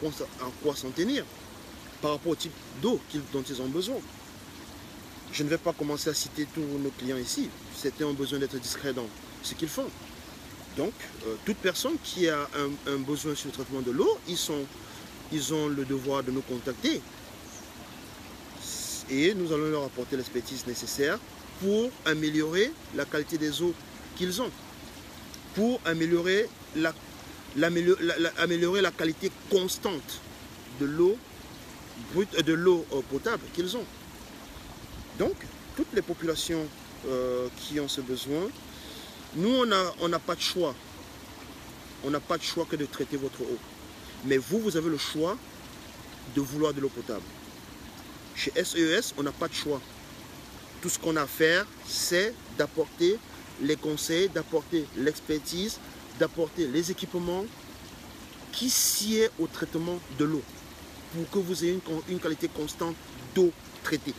quoi s'en tenir par rapport au type d'eau dont ils ont besoin. Je ne vais pas commencer à citer tous nos clients ici. Certains ont besoin d'être discrets dans ce qu'ils font. Donc, toute personne qui a un besoin sur le traitement de l'eau, ils ont le devoir de nous contacter. Et nous allons leur apporter l'expertise nécessaire pour améliorer la qualité des eaux qu'ils ont. Pour améliorer la qualité constante de l'eau brute, de l'eau potable qu'ils ont. Donc, toutes les populations qui ont ce besoin, nous, on n'a pas de choix. On n'a pas de choix que de traiter votre eau. Mais vous avez le choix de vouloir de l'eau potable. Chez SEES, on n'a pas de choix. Tout ce qu'on a à faire, c'est d'apporter les conseils, d'apporter l'expertise, d'apporter les équipements qui sied au traitement de l'eau pour que vous ayez une qualité constante d'eau traitée.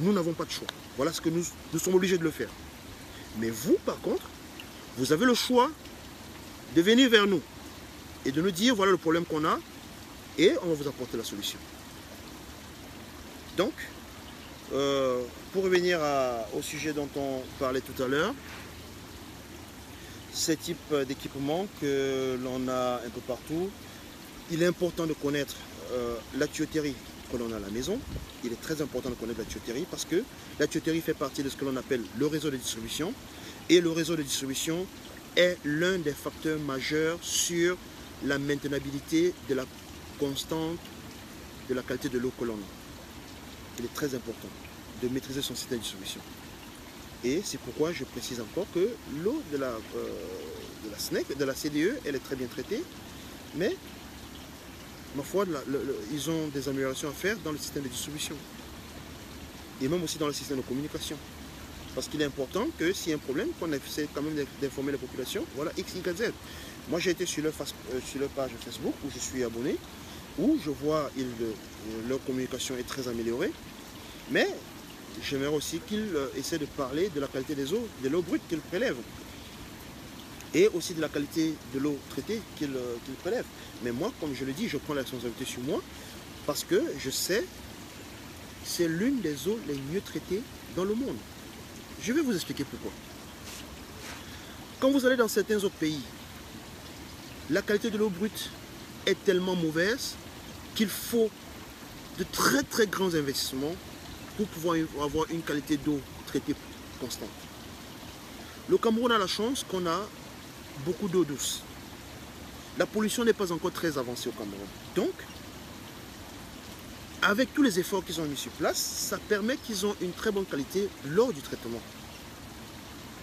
Nous n'avons pas de choix. Voilà ce que nous sommes obligés de le faire. Mais vous, par contre, vous avez le choix de venir vers nous et de nous dire voilà le problème qu'on a et on va vous apporter la solution. Donc, pour revenir au sujet dont on parlait tout à l'heure, ces types d'équipements que l'on a un peu partout, il est important de connaître la tuyauterie que l'on a à la maison. Il est très important de connaître la tuyauterie parce que la tuyauterie fait partie de ce que l'on appelle le réseau de distribution. Et le réseau de distribution est l'un des facteurs majeurs sur la maintenabilité de la constante de la qualité de l'eau que l'on a. Il est très important de maîtriser son système de distribution. Et c'est pourquoi je précise encore que l'eau de la SNEC, de la CDE, elle est très bien traitée. Mais, ma foi, ils ont des améliorations à faire dans le système de distribution. Et même aussi dans le système de communication. Parce qu'il est important que s'il y a un problème, qu'on essaie quand même d'informer la population. Voilà, X, Y, Z. Moi, j'ai été sur leur page Facebook où je suis abonné, où je vois leur communication est très améliorée. Mais j'aimerais aussi qu'ils essaient de parler de la qualité des eaux, de l'eau brute qu'ils prélèvent. Et aussi de la qualité de l'eau traitée qu'ils prélèvent. Mais moi, comme je le dis, je prends la responsabilité sur moi parce que je sais c'est l'une des eaux les mieux traitées dans le monde. Je vais vous expliquer pourquoi. Quand vous allez dans certains autres pays, la qualité de l'eau brute est tellement mauvaise qu'il faut de très très grands investissements pour pouvoir avoir une qualité d'eau traitée constante. Le Cameroun a la chance qu'on a beaucoup d'eau douce. La pollution n'est pas encore très avancée au Cameroun. Donc, avec tous les efforts qu'ils ont mis sur place, ça permet qu'ils ont une très bonne qualité lors du traitement.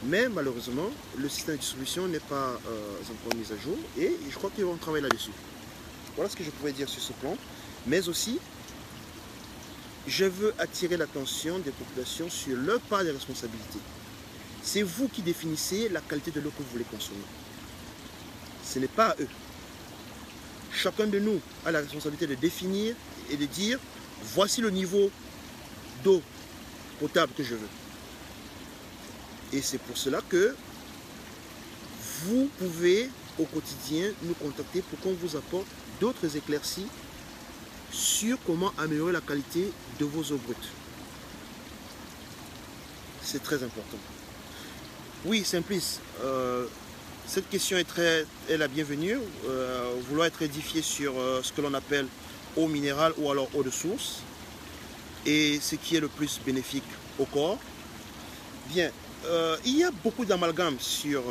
Mais malheureusement, le système de distribution n'est pas encore mis à jour et je crois qu'ils vont travailler là-dessus. Voilà ce que je pourrais dire sur ce plan. Mais aussi, je veux attirer l'attention des populations sur leur part de responsabilité. C'est vous qui définissez la qualité de l'eau que vous voulez consommer. Ce n'est pas à eux. Chacun de nous a la responsabilité de définir et de dire voici le niveau d'eau potable que je veux. Et c'est pour cela que vous pouvez au quotidien nous contacter pour qu'on vous apporte d'autres éclaircies sur comment améliorer la qualité de vos eaux brutes. C'est très important. Oui, Simplice, cette question est la bienvenue. Vouloir être édifié sur ce que l'on appelle eau minérale ou alors eau de source et ce qui est le plus bénéfique au corps. Bien, il y a beaucoup d'amalgames sur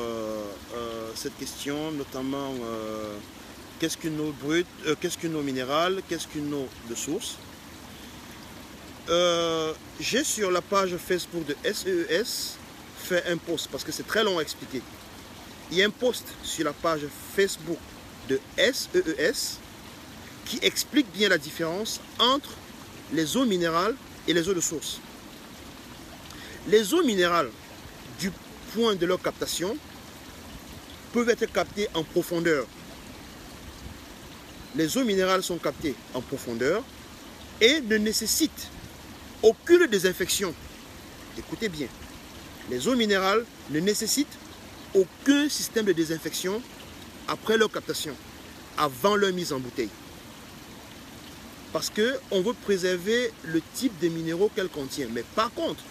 cette question, notamment qu'est-ce qu'une eau brute, qu'est-ce qu'une eau minérale, qu'est-ce qu'une eau de source. J'ai sur la page Facebook de SEES fait un post parce que c'est très long à expliquer. Il y a un post sur la page Facebook de SEES qui explique bien la différence entre les eaux minérales et les eaux de source. Les eaux minérales, du point de leur captation, peuvent être captées en profondeur. Les eaux minérales sont captées en profondeur et ne nécessitent aucune désinfection. Écoutez bien, les eaux minérales ne nécessitent aucun système de désinfection après leur captation, avant leur mise en bouteille. Parce qu'on veut préserver le type de minéraux qu'elles contiennent. Mais par contre,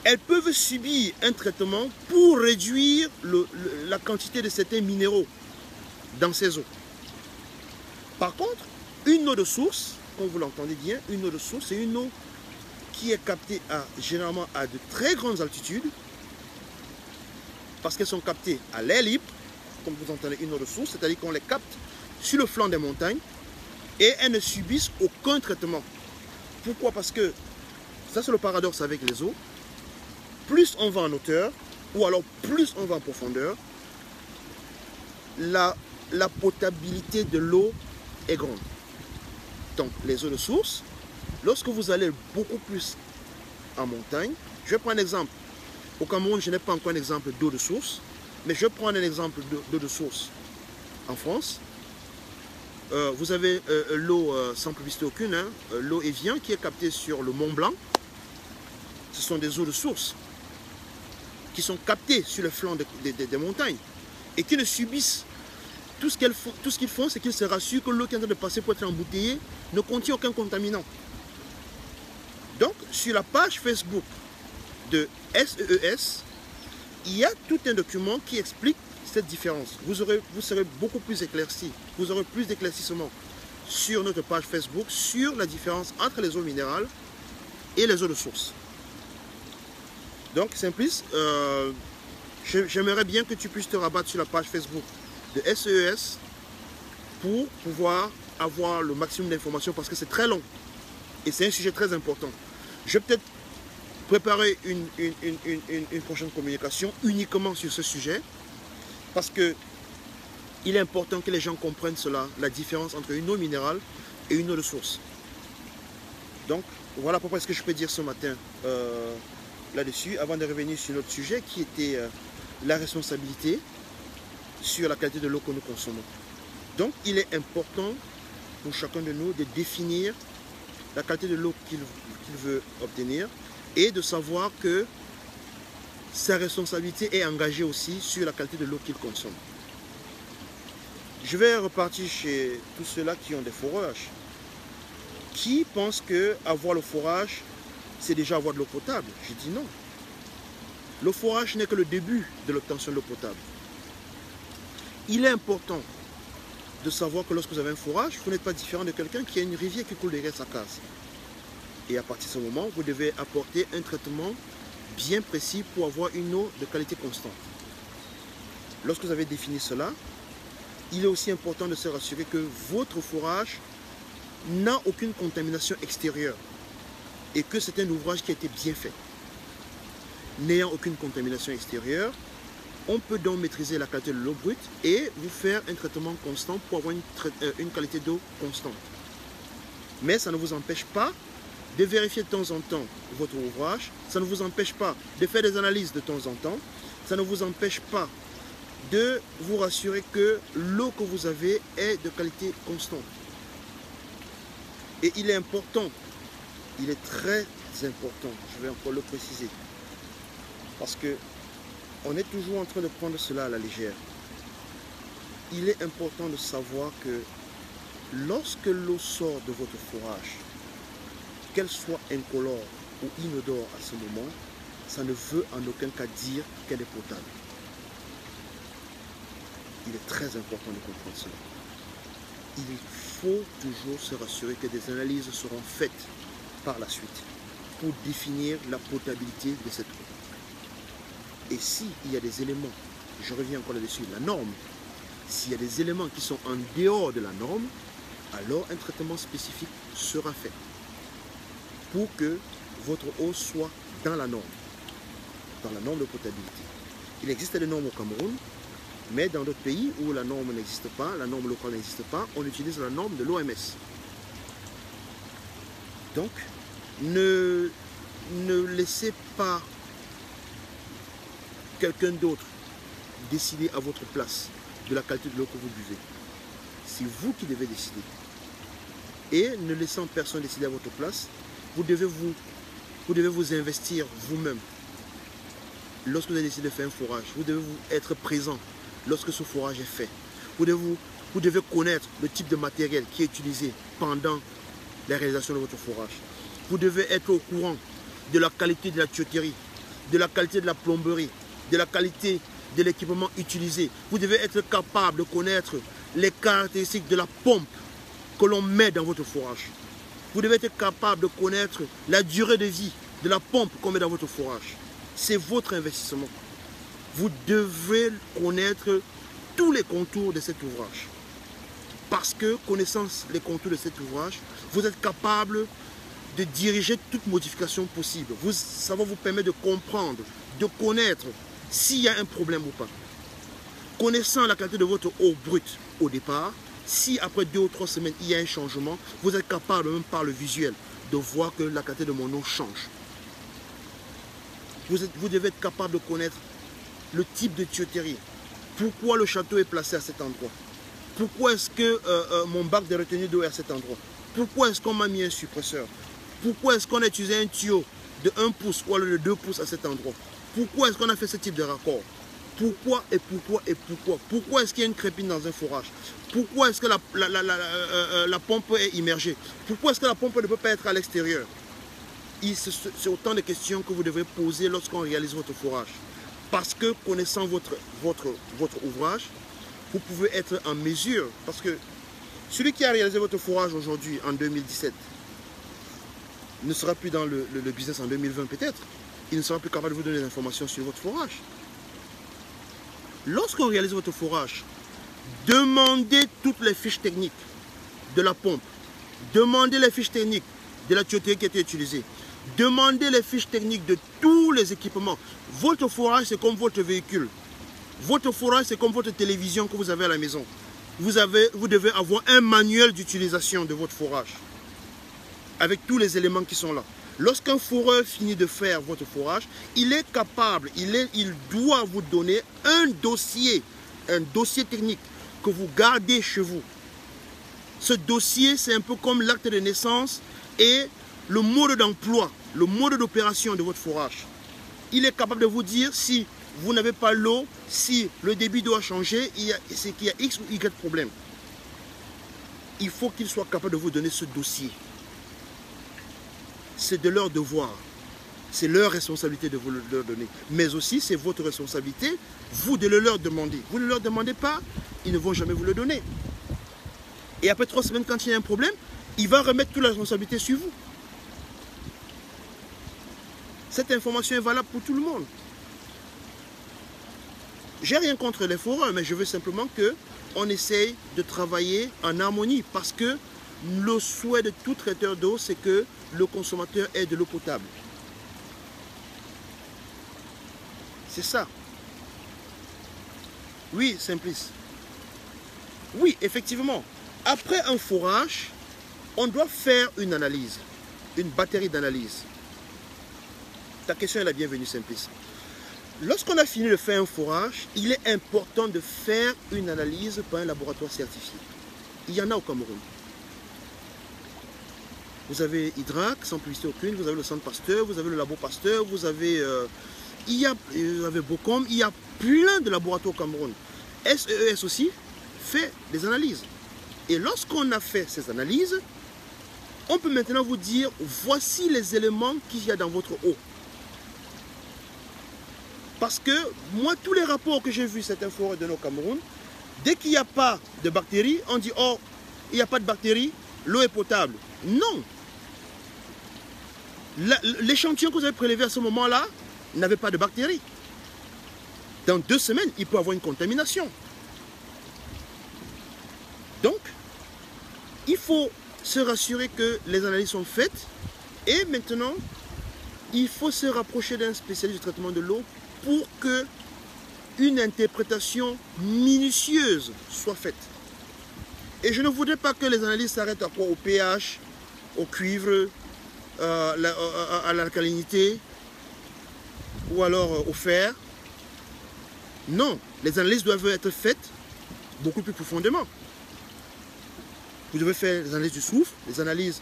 elles peuvent subir un traitement pour réduire la quantité de certains minéraux dans ces eaux. Par contre, une eau de source, comme vous l'entendez bien, une eau de source, c'est une eau qui est captée généralement à de très grandes altitudes, parce qu'elles sont captées à l'air libre, comme vous entendez une eau de source, c'est-à-dire qu'on les capte sur le flanc des montagnes et elles ne subissent aucun traitement. Pourquoi? Parce que, ça c'est le paradoxe avec les eaux, plus on va en hauteur, ou alors plus on va en profondeur, la potabilité de l'eau est grande. Donc les eaux de source, lorsque vous allez beaucoup plus en montagne, je vais prendre un exemple. Au Cameroun, je n'ai pas encore un exemple d'eau de source, mais je vais prendre un exemple d'eau de source en France. Vous avez l'eau sans publicité aucune, l'eau Evian qui est captée sur le Mont Blanc. ce sont des eaux de source qui sont captées sur le flanc des montagnes et qui ne subissent tout ce qu'ils font, c'est qu'ils se rassurent que l'eau qui est en train de passer pour être embouteillée ne contient aucun contaminant. Donc, sur la page Facebook de SEES, il y a tout un document qui explique cette différence. Vous serez beaucoup plus éclairci, vous aurez plus d'éclaircissement sur notre page Facebook sur la différence entre les eaux minérales et les eaux de source. Donc, Simplice, j'aimerais bien que tu puisses te rabattre sur la page Facebook de SEES pour pouvoir avoir le maximum d'informations parce que c'est très long et c'est un sujet très important. Je vais peut-être préparer une prochaine communication uniquement sur ce sujet parce que il est important que les gens comprennent cela, la différence entre une eau minérale et une eau de source. Donc voilà à peu près ce que je peux dire ce matin là-dessus avant de revenir sur notre sujet qui était la responsabilité sur la qualité de l'eau que nous consommons. Donc il est important pour chacun de nous de définir la qualité de l'eau qu'il veut obtenir et de savoir que sa responsabilité est engagée aussi sur la qualité de l'eau qu'il consomme. Je vais repartir chez tous ceux-là qui ont des forages, qui pensent que avoir le forage, c'est déjà avoir de l'eau potable. Je dis non. Le forage n'est que le début de l'obtention de l'eau potable. Il est important de savoir que lorsque vous avez un forage, vous n'êtes pas différent de quelqu'un qui a une rivière qui coule derrière sa case. Et à partir de ce moment, vous devez apporter un traitement bien précis pour avoir une eau de qualité constante. Lorsque vous avez défini cela, il est aussi important de se rassurer que votre forage n'a aucune contamination extérieure et que c'est un ouvrage qui a été bien fait. N'ayant aucune contamination extérieure, on peut donc maîtriser la qualité de l'eau brute et vous faire un traitement constant pour avoir une qualité d'eau constante. Mais ça ne vous empêche pas de vérifier de temps en temps votre ouvrage, ça ne vous empêche pas de faire des analyses de temps en temps, ça ne vous empêche pas de vous rassurer que l'eau que vous avez est de qualité constante. Et il est important, il est très important, je vais encore le préciser, parce que on est toujours en train de prendre cela à la légère. Il est important de savoir que lorsque l'eau sort de votre forage, qu'elle soit incolore ou inodore à ce moment, ça ne veut en aucun cas dire qu'elle est potable. Il est très important de comprendre cela. Il faut toujours se rassurer que des analyses seront faites par la suite pour définir la potabilité de cette eau. Et s'il y a des éléments, je reviens encore là-dessus, la norme, s'il y a des éléments qui sont en dehors de la norme, alors un traitement spécifique sera fait pour que votre eau soit dans la norme de potabilité. Il existe des normes au Cameroun, mais dans d'autres pays où la norme n'existe pas, la norme locale n'existe pas, on utilise la norme de l'OMS. Donc, ne laissez pas quelqu'un d'autre décider à votre place de la qualité de l'eau que vous buvez. C'est vous qui devez décider. Et ne laissant personne décider à votre place, vous devez vous investir vous-même. Lorsque vous avez décidé de faire un forage, vous devez être présent lorsque ce forage est fait. Vous devez connaître le type de matériel qui est utilisé pendant la réalisation de votre forage. Vous devez être au courant de la qualité de la tuyauterie, de la qualité de la plomberie, de la qualité de l'équipement utilisé. Vous devez être capable de connaître les caractéristiques de la pompe que l'on met dans votre forage. Vous devez être capable de connaître la durée de vie de la pompe qu'on met dans votre forage. C'est votre investissement. Vous devez connaître tous les contours de cet ouvrage. Parce que, connaissant les contours de cet ouvrage, vous êtes capable de diriger toute modification possible. Ça va vous permettre de comprendre, de connaître s'il y a un problème ou pas. Connaissant la qualité de votre eau brute au départ, si après 2 ou 3 semaines il y a un changement, vous êtes capable même par le visuel de voir que la qualité de mon eau change. Vous devez être capable de connaître le type de tuyauterie. Pourquoi le château est placé à cet endroit? Pourquoi est-ce que mon bac de retenue d'eau est à cet endroit? Pourquoi est-ce qu'on m'a mis un suppresseur? Pourquoi est-ce qu'on a utilisé un tuyau de 1 pouce ou alors de 2 pouces à cet endroit. Pourquoi est-ce qu'on a fait ce type de raccord? Pourquoi et pourquoi et pourquoi? Pourquoi est-ce qu'il y a une crépine dans un forage? Pourquoi est-ce que la pompe est immergée? Pourquoi est-ce que la pompe ne peut pas être à l'extérieur? C'est autant de questions que vous devez poser lorsqu'on réalise votre forage. Parce que connaissant votre ouvrage, vous pouvez être en mesure. Parce que celui qui a réalisé votre forage aujourd'hui, en 2017, ne sera plus dans le business en 2020 peut-être. Il ne sera plus capable de vous donner des informations sur votre forage. Lorsqu'on réalise votre forage, demandez toutes les fiches techniques de la pompe. Demandez les fiches techniques de la tuyauterie qui a été utilisée. Demandez les fiches techniques de tous les équipements. Votre forage, c'est comme votre véhicule. Votre forage, c'est comme votre télévision que vous avez à la maison. Vous devez avoir un manuel d'utilisation de votre forage. Avec tous les éléments qui sont là. Lorsqu'un foreur finit de faire votre forage, il est capable, il doit vous donner un dossier technique que vous gardez chez vous. Ce dossier, c'est un peu comme l'acte de naissance et le mode d'emploi, le mode d'opération de votre forage. Il est capable de vous dire si vous n'avez pas l'eau, si le débit doit changer, c'est qu'il y a X ou Y problème. Il faut qu'il soit capable de vous donner ce dossier. C'est de leur devoir. C'est leur responsabilité de vous le donner. Mais aussi, c'est votre responsabilité, vous, de le leur demander. Vous ne leur demandez pas, ils ne vont jamais vous le donner. Et après 3 semaines, quand il y a un problème, il va remettre toute la responsabilité sur vous. Cette information est valable pour tout le monde. J'ai rien contre les foreurs, mais je veux simplement qu'on essaye de travailler en harmonie. Parce que le souhait de tout traiteur d'eau, c'est que le consommateur ait de l'eau potable. C'est ça. Oui, Simplice. Oui, effectivement. Après un forage, on doit faire une analyse, une batterie d'analyse. Ta question est la bienvenue, Simplice. Lorsqu'on a fini de faire un forage, il est important de faire une analyse par un laboratoire certifié. Il y en a au Cameroun. Vous avez Hydrac, sans publicité aucune, vous avez le Centre Pasteur, vous avez le Labo Pasteur, vous avez Bocom, il y a plein de laboratoires au Cameroun. SES aussi fait des analyses. Et lorsqu'on a fait ces analyses, on peut maintenant vous dire, voici les éléments qu'il y a dans votre eau. Parce que moi, tous les rapports que j'ai vus certains forêts de nos Cameroun, dès qu'il n'y a pas de bactéries, on dit, oh, il n'y a pas de bactéries, l'eau est potable. Non. L'échantillon que vous avez prélevé à ce moment-là n'avait pas de bactéries. Dans 2 semaines, il peut y avoir une contamination. Donc, il faut se rassurer que les analyses sont faites. Et maintenant, il faut se rapprocher d'un spécialiste du traitement de l'eau pour que une interprétation minutieuse soit faite. Et je ne voudrais pas que les analyses s'arrêtent à quoi? Au pH, au cuivre, à l'alcalinité ou alors au fer. Non, les analyses doivent être faites beaucoup plus profondément. Vous devez faire les analyses du soufre, les analyses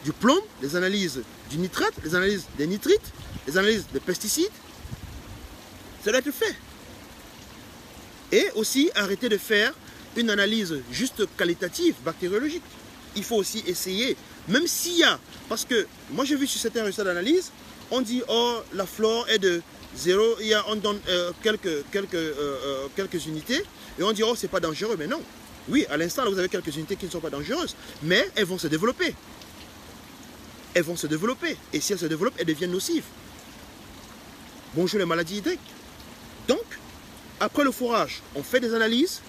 du plomb, les analyses du nitrate, les analyses des nitrites, les analyses des pesticides. Ça doit être fait. Et aussi arrêter de faire une analyse juste qualitative, bactériologique. Il faut aussi essayer, même s'il y a, parce que moi j'ai vu sur certains résultats d'analyse, on dit, oh, la flore est de 0, on donne quelques unités, et on dit, oh, c'est pas dangereux, mais non. Oui, à l'instant, vous avez quelques unités qui ne sont pas dangereuses, mais elles vont se développer. Elles vont se développer, et si elles se développent, elles deviennent nocives. Bonjour les maladies hydriques. Donc, après le forage, on fait des analyses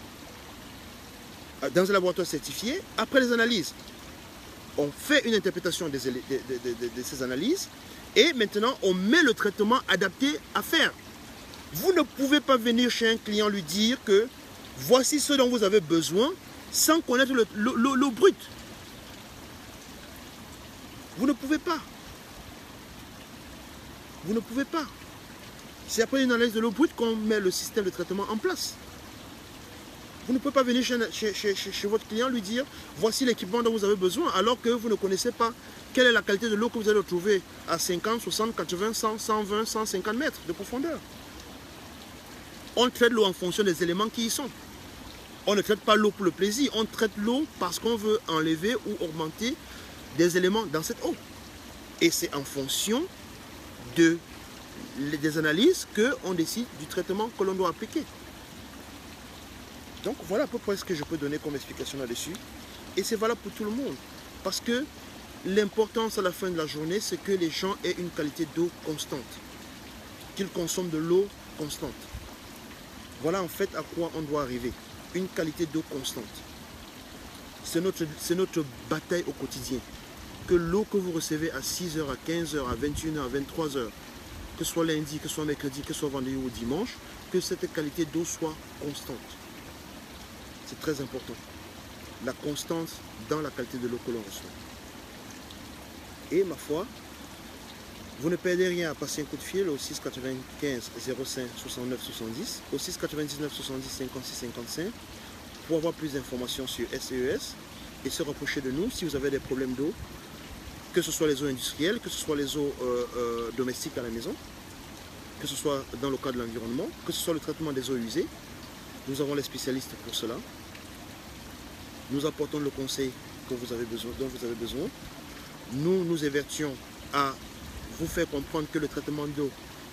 dans un laboratoire certifié. Après les analyses, on fait une interprétation de ces analyses et maintenant on met le traitement adapté à faire. Vous ne pouvez pas venir chez un client lui dire que voici ce dont vous avez besoin sans connaître l'eau brute. Vous ne pouvez pas. Vous ne pouvez pas. C'est après une analyse de l'eau brute qu'on met le système de traitement en place. Vous ne pouvez pas venir chez votre client lui dire voici l'équipement dont vous avez besoin alors que vous ne connaissez pas quelle est la qualité de l'eau que vous allez retrouver à 50, 60, 80, 100, 120, 150 mètres de profondeur. On traite l'eau en fonction des éléments qui y sont. On ne traite pas l'eau pour le plaisir, on traite l'eau parce qu'on veut enlever ou augmenter des éléments dans cette eau. Et c'est en fonction des analyses qu'on décide du traitement que l'on doit appliquer. Donc voilà à peu près ce que je peux donner comme explication là-dessus. Et c'est valable pour tout le monde. Parce que l'importance à la fin de la journée, c'est que les gens aient une qualité d'eau constante. Qu'ils consomment de l'eau constante. Voilà en fait à quoi on doit arriver. Une qualité d'eau constante. C'est notre bataille au quotidien. Que l'eau que vous recevez à 6h, à 15h, à 21h, à 23h, que ce soit lundi, que ce soit mercredi, que ce soit vendredi ou dimanche, que cette qualité d'eau soit constante. C'est très important. La constance dans la qualité de l'eau que l'on reçoit. Et ma foi, vous ne perdez rien à passer un coup de fil au 6 95 05 69 70, au 6 99 70 56 55 pour avoir plus d'informations sur SES et se rapprocher de nous si vous avez des problèmes d'eau, que ce soit les eaux industrielles, que ce soit les eaux domestiques à la maison, que ce soit dans le cadre de l'environnement, que ce soit le traitement des eaux usées. Nous avons les spécialistes pour cela. Nous apportons le conseil dont vous avez besoin. Nous nous évertuons à vous faire comprendre que le traitement d'eau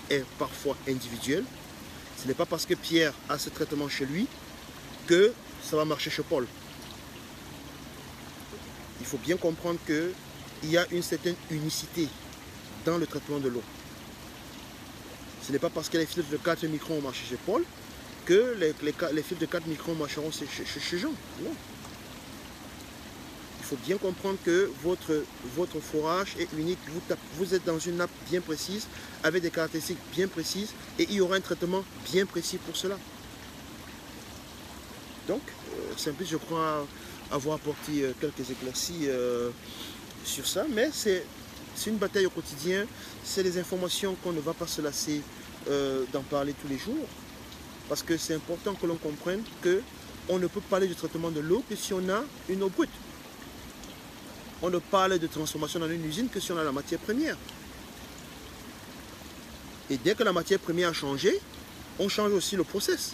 est parfois individuel. Ce n'est pas parce que Pierre a ce traitement chez lui que ça va marcher chez Paul. Il faut bien comprendre qu'il y a une certaine unicité dans le traitement de l'eau. Ce n'est pas parce que les filtres de 4 microns ont marché chez Paul que les filtres de 4 microns marcheront chez Jean. Non. Il faut bien comprendre que votre forage est unique. Vous êtes dans une nappe bien précise, avec des caractéristiques bien précises, et il y aura un traitement bien précis pour cela. Donc, c'est un peu, je crois, avoir apporté quelques éclaircies sur ça, mais c'est une bataille au quotidien. C'est des informations qu'on ne va pas se lasser d'en parler tous les jours, parce que c'est important que l'on comprenne qu'on ne peut parler du traitement de l'eau que si on a une eau brute. On ne parle de transformation dans une usine que si on a la matière première. Et dès que la matière première a changé, on change aussi le process.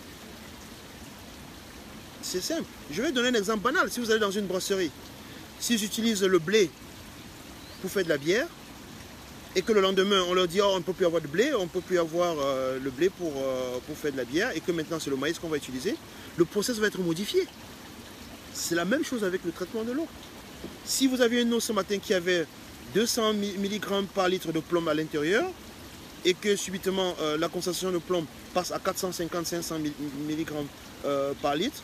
C'est simple. Je vais donner un exemple banal. Si vous allez dans une brasserie, si j'utilise le blé pour faire de la bière, et que le lendemain, on leur dit oh, on ne peut plus avoir de blé, on ne peut plus avoir le blé pour faire de la bière, et que maintenant c'est le maïs qu'on va utiliser, le process va être modifié. C'est la même chose avec le traitement de l'eau. Si vous aviez une eau ce matin qui avait 200 mg par litre de plomb à l'intérieur, et que subitement la concentration de plomb passe à 450-500 mg par litre,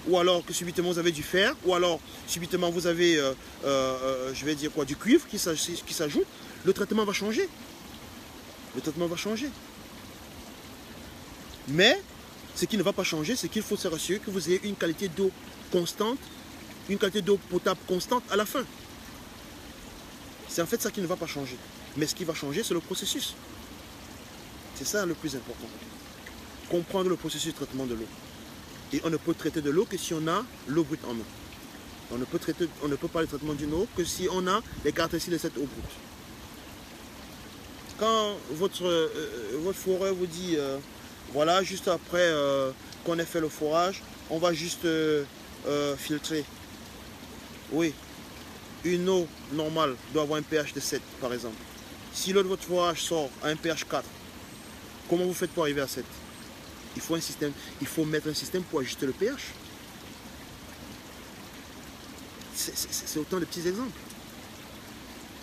ou alors que subitement vous avez du fer, ou alors subitement vous avez, je vais dire quoi, du cuivre qui s'ajoute, le traitement va changer. Le traitement va changer. Mais ce qui ne va pas changer, c'est qu'il faut se rassurer que vous ayez une qualité d'eau constante, une qualité d'eau potable constante à la fin. C'est en fait ça qui ne va pas changer. Mais ce qui va changer, c'est le processus. C'est ça le plus important. Comprendre le processus de traitement de l'eau. Et on ne peut traiter de l'eau que si on a l'eau brute en main. On ne peut pas le traitement d'une eau que si on a les caractéristiques de cette eau brute. Quand votre foreur vous dit, voilà, juste après qu'on ait fait le forage, on va juste filtrer. Oui, une eau normale doit avoir un pH de 7 par exemple. Si l'eau de votre forage sort à un pH 4, comment vous faites pour arriver à 7? Il faut un système, il faut mettre un système pour ajuster le pH. C'est autant de petits exemples.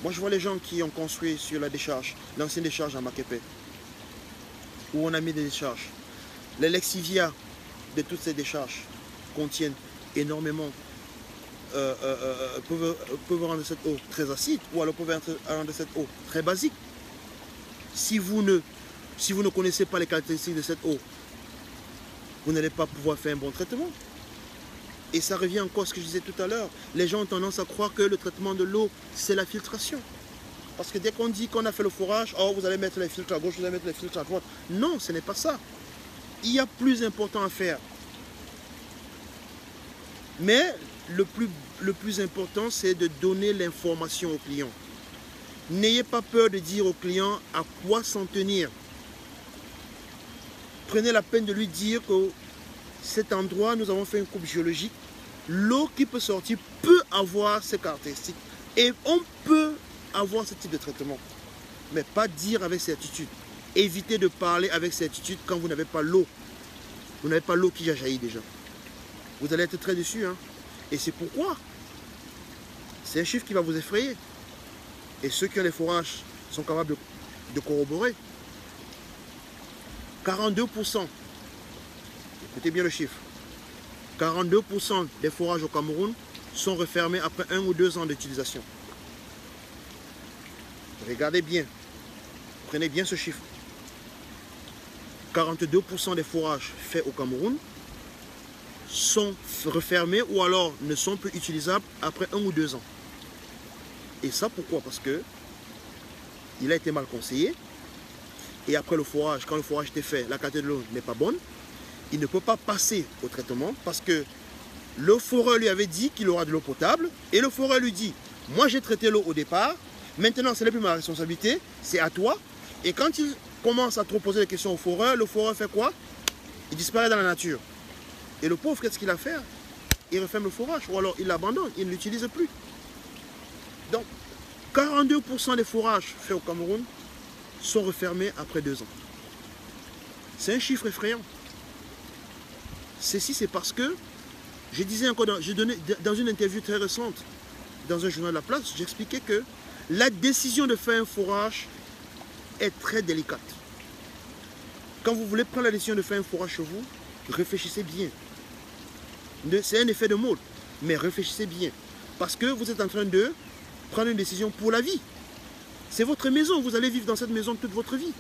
Moi je vois les gens qui ont construit sur la décharge, l'ancienne décharge à Makepe, où on a mis des décharges. Les lexivia de toutes ces décharges contiennent énormément, peuvent rendre cette eau très acide, ou alors peuvent rendre cette eau très basique. Si vous ne connaissez pas les caractéristiques de cette eau, vous n'allez pas pouvoir faire un bon traitement. Et ça revient encore à ce que je disais tout à l'heure. Les gens ont tendance à croire que le traitement de l'eau, c'est la filtration. Parce que dès qu'on dit qu'on a fait le forage, oh, vous allez mettre les filtres à gauche, vous allez mettre les filtres à droite. Non, ce n'est pas ça. Il y a plus important à faire Mais le plus important, c'est de donner l'information au client. N'ayez pas peur de dire au client à quoi s'en tenir. Prenez la peine de lui dire que cet endroit, nous avons fait une coupe géologique. L'eau qui peut sortir peut avoir ces caractéristiques. Et on peut avoir ce type de traitement. Mais pas dire avec certitude. Évitez de parler avec certitude quand vous n'avez pas l'eau. Vous n'avez pas l'eau qui jaillit déjà. Vous allez être très déçu. Hein? Et c'est pourquoi c'est un chiffre qui va vous effrayer. Et ceux qui ont les forages sont capables de corroborer. 42%. Écoutez bien le chiffre. 42% des forages au Cameroun sont refermés après 1 ou 2 ans d'utilisation. Regardez bien. Prenez bien ce chiffre. 42% des forages faits au Cameroun sont refermés ou alors ne sont plus utilisables après 1 ou 2 ans. Et ça pourquoi? Parce que il a été mal conseillé. Et après le forage, quand le forage était fait, la qualité de l'eau n'est pas bonne. Il ne peut pas passer au traitement parce que le foreur lui avait dit qu'il aura de l'eau potable. Et le foreur lui dit, moi j'ai traité l'eau au départ. Maintenant, ce n'est plus ma responsabilité, c'est à toi. Et quand il commence à trop poser des questions au foreur, le foreur fait quoi? Il disparaît dans la nature. Et le pauvre, qu'est-ce qu'il a fait? Il referme le forage ou alors il l'abandonne, il ne l'utilise plus. Donc, 42% des forages faits au Cameroun sont refermés après 2 ans. C'est un chiffre effrayant. Ceci, c'est parce que, je disais encore, j'ai donné dans une interview très récente, dans un journal de la place, j'expliquais que la décision de faire un forage est très délicate. Quand vous voulez prendre la décision de faire un forage chez vous, réfléchissez bien. C'est un effet de mode, mais réfléchissez bien. Parce que vous êtes en train de prendre une décision pour la vie. C'est votre maison, vous allez vivre dans cette maison toute votre vie.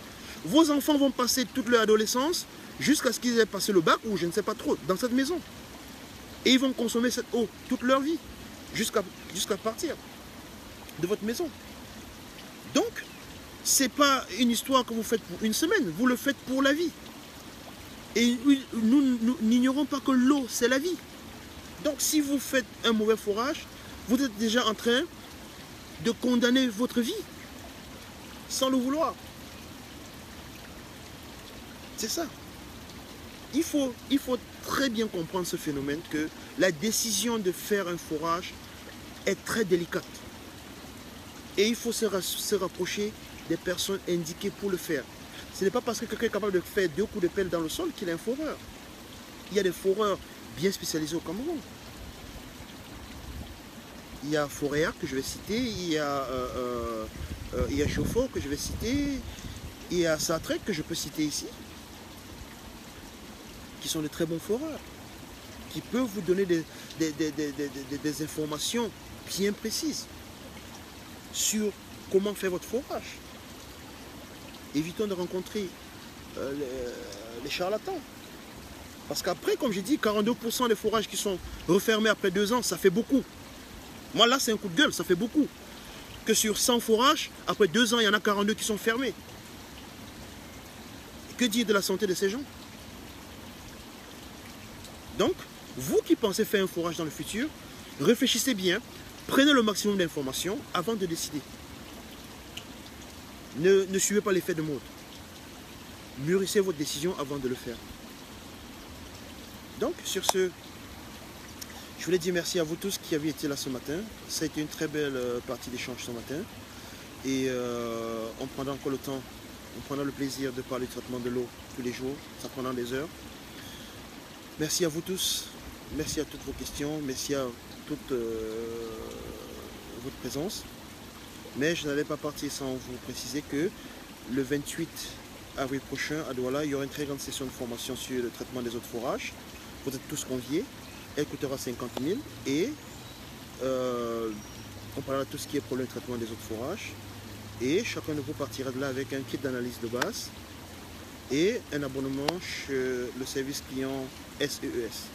Vos enfants vont passer toute leur adolescence jusqu'à ce qu'ils aient passé le bac ou je ne sais pas trop, dans cette maison. Et ils vont consommer cette eau toute leur vie, jusqu'à partir de votre maison. Donc, ce n'est pas une histoire que vous faites pour une semaine, vous le faites pour la vie. Et nous n'ignorons pas que l'eau, c'est la vie. Donc, si vous faites un mauvais forage, vous êtes déjà en train de condamner votre vie, sans le vouloir. C'est ça. Il faut très bien comprendre ce phénomène que la décision de faire un forage est très délicate. Et il faut se rapprocher des personnes indiquées pour le faire. Ce n'est pas parce que quelqu'un est capable de faire 2 coups de pelle dans le sol qu'il est un foreur. Il y a des foreurs bien spécialisés au Cameroun. Il y a Foréa que je vais citer, il y a Chauffeur que je vais citer, il y a Sartrec que je peux citer ici, qui sont de très bons foreurs, qui peuvent vous donner des informations bien précises sur comment faire votre forage. Évitons de rencontrer les charlatans. Parce qu'après, comme j'ai dit, 42% des forages qui sont refermés après 2 ans, ça fait beaucoup. Moi là, c'est un coup de gueule, ça fait beaucoup. Que sur 100 forages, après 2 ans, il y en a 42 qui sont fermés. Que dire de la santé de ces gens? Donc, vous qui pensez faire un forage dans le futur, réfléchissez bien, prenez le maximum d'informations avant de décider. Ne suivez pas l'effet de mode. Mûrissez votre décision avant de le faire. Donc, sur ce, je voulais dire merci à vous tous qui avez été là ce matin. Ça a été une très belle partie d'échange ce matin. Et on prendra encore le temps, on prendra le plaisir de parler du traitement de l'eau tous les jours. Ça prendra des heures. Merci à vous tous. Merci à toutes vos questions. Merci à toute votre présence. Mais je n'allais pas partir sans vous préciser que le 28 avril prochain à Douala, il y aura une très grande session de formation sur le traitement des eaux de forage. Vous êtes tous conviés. Elle coûtera 50 000 et on parlera de tout ce qui est problème de traitement des eaux de forage. Et chacun de vous partira de là avec un kit d'analyse de base et un abonnement chez le service client SEES.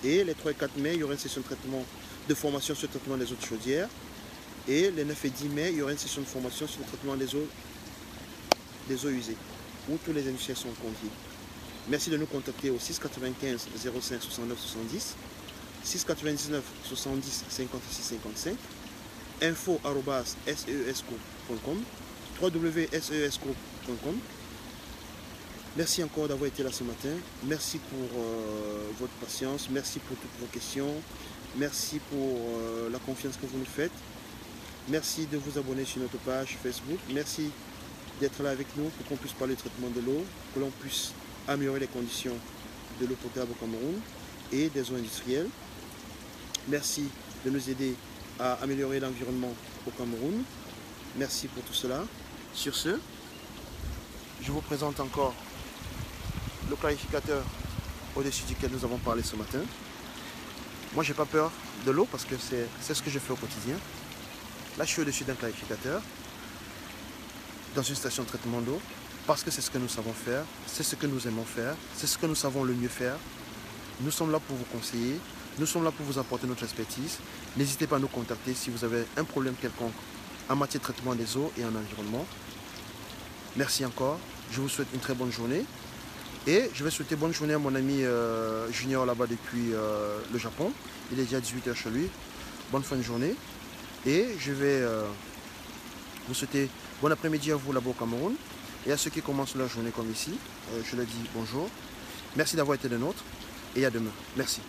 Et les 3 et 4 mai, il y aura une session de traitement de formation sur le traitement des eaux de chaudière. Et les 9 et 10 mai, il y aura une session de formation sur le traitement des eaux usées, où tous les industriels sont conviés. Merci de nous contacter au 6 95 05 69 70 699 70 56 55, info@seesgroup.com, www.seesgroup.com. Merci encore d'avoir été là ce matin. Merci pour votre patience. Merci pour toutes vos questions. Merci pour la confiance que vous nous faites. Merci de vous abonner sur notre page Facebook. Merci d'être là avec nous pour qu'on puisse parler du traitement de l'eau, que l'on puisse améliorer les conditions de l'eau potable au Cameroun et des eaux industrielles. Merci de nous aider à améliorer l'environnement au Cameroun. Merci pour tout cela. Sur ce, je vous présente encore le clarificateur au-dessus duquel nous avons parlé ce matin. Moi, j'ai pas peur de l'eau parce que c'est ce que je fais au quotidien. Là, je suis au-dessus d'un clarificateur dans une station de traitement d'eau parce que c'est ce que nous savons faire, c'est ce que nous aimons faire, c'est ce que nous savons le mieux faire. Nous sommes là pour vous conseiller, nous sommes là pour vous apporter notre expertise. N'hésitez pas à nous contacter si vous avez un problème quelconque en matière de traitement des eaux et en environnement. Merci encore, je vous souhaite une très bonne journée. Et je vais souhaiter bonne journée à mon ami Junior là-bas depuis le Japon. Il est déjà 18 h chez lui. Bonne fin de journée. Et je vais vous souhaiter bon après-midi à vous là-bas au Cameroun. Et à ceux qui commencent leur journée comme ici, je leur dis bonjour. Merci d'avoir été des nôtres. Et à demain. Merci.